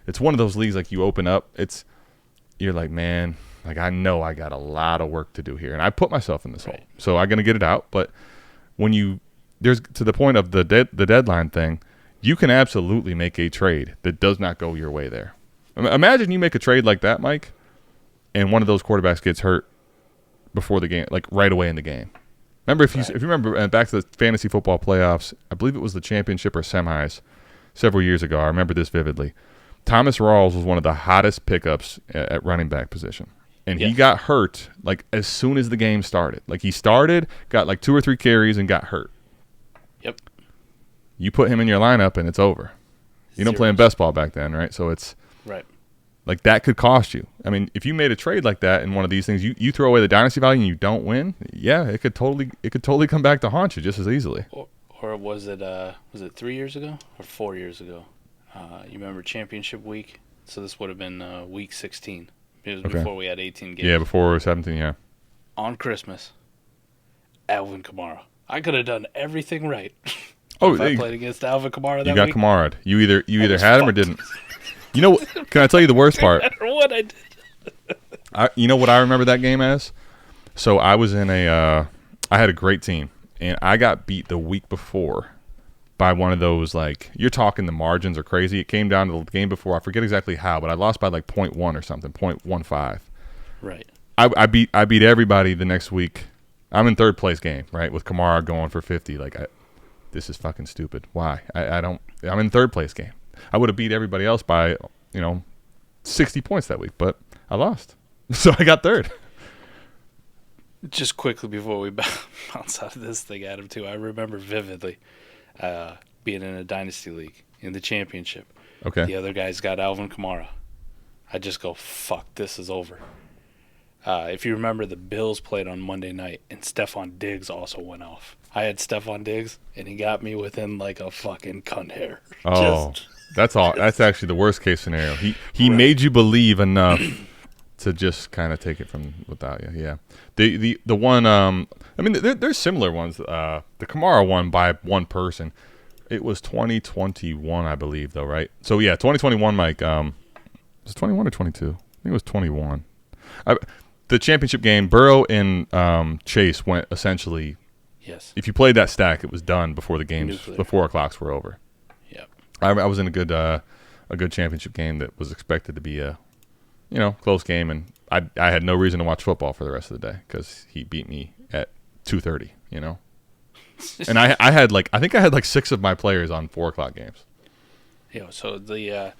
it's one of those leagues like you open up, you're like, man, like I know I got a lot of work to do here. And I put myself in this hole. So I'm going to get it out. But when there's to the point of the deadline thing, you can absolutely make a trade that does not go your way there. Imagine you make a trade like that, Mike, and one of those quarterbacks gets hurt before the game, like right away in the game. Remember, if you remember back to the fantasy football playoffs, I believe it was the championship or semis several years ago. I remember this vividly. Thomas Rawls was one of the hottest pickups at running back position. And he got hurt like as soon as the game started. Like he started, got like 2 or 3 carries and got hurt. Yep. You put him in your lineup and it's over. You don't play in best ball back then, right? So it's right. Like that could cost you. I mean, if you made a trade like that in one of these things, you throw away the dynasty value and you don't win. Yeah, it could totally come back to haunt you just as easily. Or was it 3 years ago or 4 years ago? You remember championship week? So this would have been week 16. It was before we had 18 games. Yeah, before 17. Yeah. On Christmas, Alvin Kamara. I could have done everything right. Oh, if I played against Alvin Kamara that you got week. Kamara. You either had him or didn't. You know, can I tell you the worst part? No matter what I did. You know what I remember that game as? So I was in I had a great team, and I got beat the week before by one of those, like, you're talking the margins are crazy. It came down to the game before. I forget exactly how, but I lost by like 0.1 or something, 0.15. Right. I beat everybody the next week. I'm in third place game, right, with Kamara going for 50. Like, this is fucking stupid. Why? I'm in third place game. I would have beat everybody else by, 60 points that week, but I lost. So I got third. Just quickly before we bounce out of this thing, Adam, too, I remember vividly being in a dynasty league in the championship. Okay. The other guy's got Alvin Kamara. I just go, fuck, this is over. If you remember, the Bills played on Monday night, and Stephon Diggs also went off. I had Stephon Diggs, and he got me within like a fucking cunt hair. Oh, that's all. That's actually the worst case scenario. He made you believe enough to just kind of take it from without you. Yeah. The one. I mean, there's similar ones. The Kamara one by one person. It was 2021, I believe, though, right? So yeah, 2021, Mike. Was it 21 or 22? I think it was 21. The championship game, Burrow and Chase went essentially. Yes. If you played that stack, it was done before the games, the 4 o'clocks were over. Yep. I was in a good championship game that was expected to be a, close game, and I had no reason to watch football for the rest of the day because he beat me at 2:30. And I think I had like 6 of my players on 4 o'clock games. Yeah. So the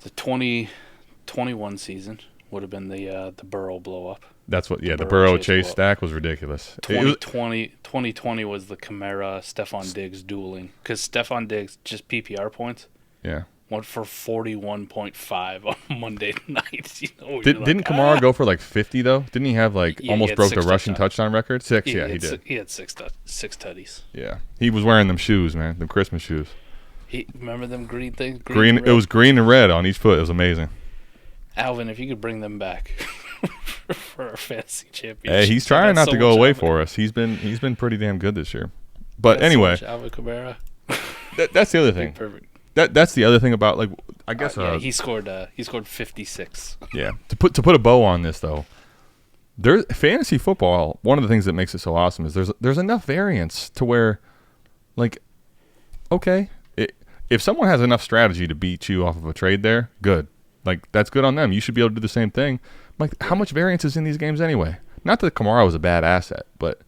2021 season would have been the Burrow blow up. That's what. Yeah, the Burrow Chase stack was ridiculous. 2020 was the Kamara Stephon Diggs dueling because Stephon Diggs just PPR points. Yeah. went for 41.5 on Monday night. Didn't Kamara go for like 50 though? Didn't he have like Yeah, almost he had broke the 6 rushing touchdowns. touchdown record? 6, yeah, he did. He had six tutties. Yeah, he was wearing them shoes, man, them Christmas shoes. Remember them green things? Green. It was green and red on each foot. It was amazing. Alvin, if you could bring them back for our fantasy championship. Hey, he's trying not to go away for us. He's been pretty damn good this year. But anyway, Alvin Kamara. That's the other thing. Perfect. That's the other thing about, like, I guess. He scored 56. Yeah. To put a bow on this though, there's fantasy football. One of the things that makes it so awesome is there's enough variance to where, like, okay, if someone has enough strategy to beat you off of a trade, there, good. Like, that's good on them. You should be able to do the same thing. Like, how much variance is in these games anyway? Not that Kamara was a bad asset, but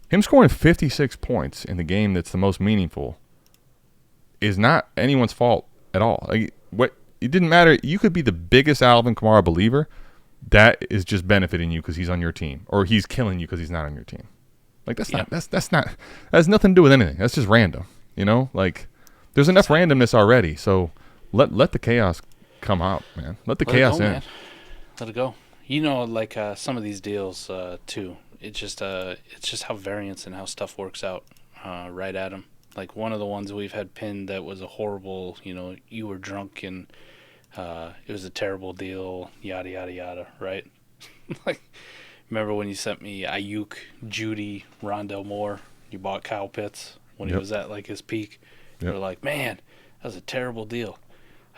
him scoring 56 points in the game that's the most meaningful is not anyone's fault at all. Like, it didn't matter. You could be the biggest Alvin Kamara believer. That is just benefiting you because he's on your team, or he's killing you because he's not on your team. Like, that has nothing to do with anything. That's just random. Like, there's enough randomness already. So let the chaos come out, man. Let the chaos in. Man. Let it go. Like some of these deals too. It's just how variance and how stuff works out right at them. Like one of the ones we've had pinned that was a horrible. You were drunk and it was a terrible deal. Yada yada yada. Right? Like, remember when you sent me Ayuk, Judy, Rondell Moore? You bought Kyle Pitts when he was at like his peak. You're like, man, that was a terrible deal.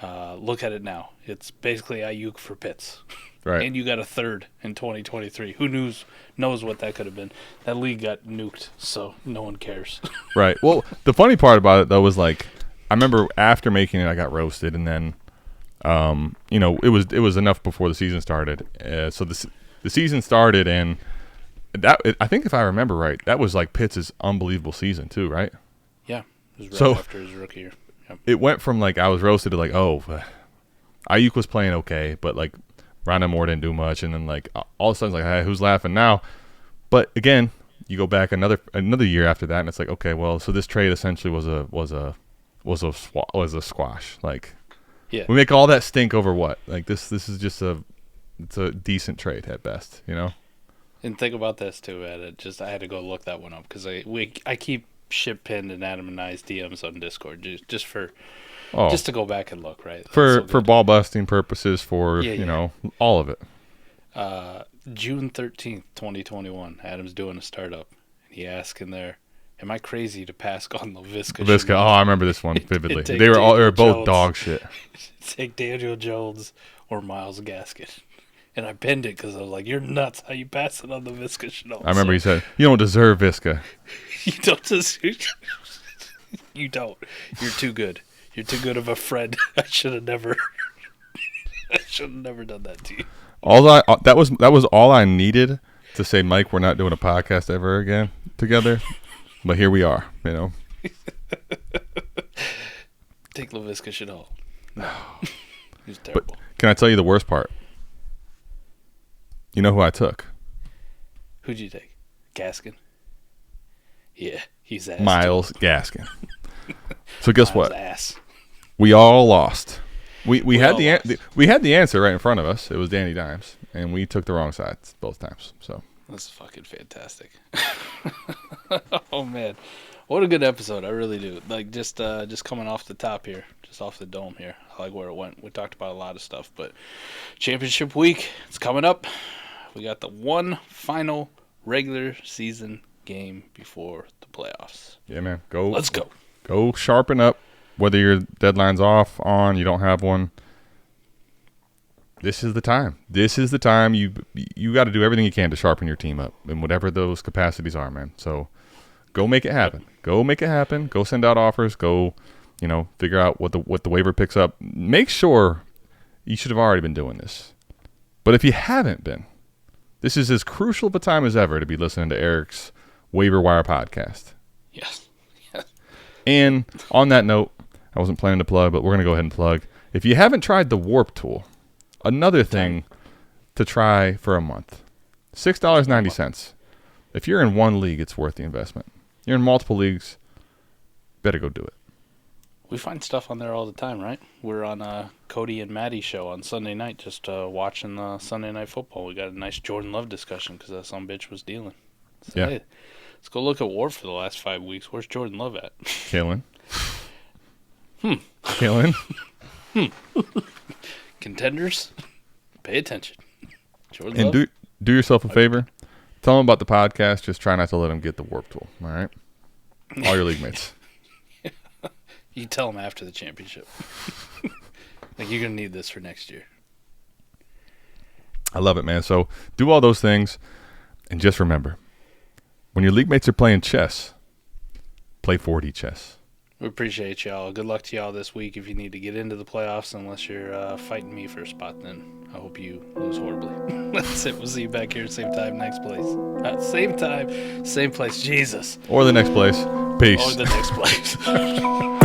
Look at it now. It's basically Ayuk for Pitts. Right. And you got a third in 2023. Who knows what that could have been? That league got nuked, so no one cares. Right. Well, the funny part about it, though, was like, I remember after making it, I got roasted, and then, it was enough before the season started. So the season started, and I think if I remember right, that was like Pitts' unbelievable season too, right? Yeah. It was right after his rookie year. Yep. It went from like I was roasted to like, Ayuk was playing okay, but like Rondell Moore didn't do much, and then like all of a sudden it's like, hey, who's laughing now? But again, you go back another year after that, and it's like, okay, well, so this trade essentially was a squash. Like, yeah, we make all that stink over what? Like this is just it's a decent trade at best, And think about this too, Ed. I had to go look that one up because I keep ship pinned in Adam and I's DMs on Discord just to go back and look, right? For ball busting purposes, for all of it. June 13th, 2021, Adam's doing a startup, and he asked in there, "Am I crazy to pass on Laviska?" Oh, I remember this one vividly. They were both dog shit. Take Daniel Jones or Myles Gaskin. And I pinned it because I was like, "You're nuts! How you pass it on the Visca Chanel?" I remember he said, "You don't deserve Visca." You don't deserve. You don't. You're too good. You're too good of a friend. I should have never done that to you. That was all I needed to say, Mike, we're not doing a podcast ever again together. But here we are, Take Laviska Chanel. No. He's terrible. But can I tell you the worst part? You know who I took? Who'd you take? Gaskin? Yeah, he's ass. Myles Gaskin. So guess what? Ass. We all lost. We had the answer right in front of us. It was Danny Dimes, and we took the wrong sides both times. So that's fucking fantastic. Oh man, what a good episode! I really do. Like just coming off the top here, just off the dome here. I like where it went. We talked about a lot of stuff, but championship week, it's coming up. We got the one final regular season game before the playoffs. Yeah, man. Let's go. Go sharpen up. Whether your deadline's off, on, you don't have one. This is the time. You got to do everything you can to sharpen your team up in whatever those capacities are, man. So go make it happen. Go make it happen. Go send out offers. Go, figure out what the waiver picks up. Make sure you should have already been doing this. But if you haven't been, this is as crucial of a time as ever to be listening to Eric's Waiver Wire podcast. Yes. And on that note, I wasn't planning to plug, but we're going to go ahead and plug. If you haven't tried the Warp Tool, another thing to try for a month. $6.90. If you're in one league, it's worth the investment. You're in multiple leagues, better go do it. We find stuff on there all the time, right? We're on Cody and Maddie's show on Sunday night, just watching Sunday Night Football. We got a nice Jordan Love discussion because that son bitch was dealing. So, Yeah. hey, let's go look at WAR for the last 5 weeks. Where's Jordan Love at? Killing. Killing. Contenders, pay attention. Jordan And Love. do yourself a favor. Tell them about the podcast. Just try not to let them get the warp tool. All right? All your league mates. You tell them after the championship. Like, you're going to need this for next year. I love it, man. So do all those things. And just remember, when your league mates are playing chess, play 4D chess. We appreciate y'all. Good luck to y'all this week if you need to get into the playoffs, unless you're fighting me for a spot, then I hope you lose horribly. That's it. We'll see you back here same time, next place. Same time, same place. Jesus. Or the next place. Peace. Or the next place.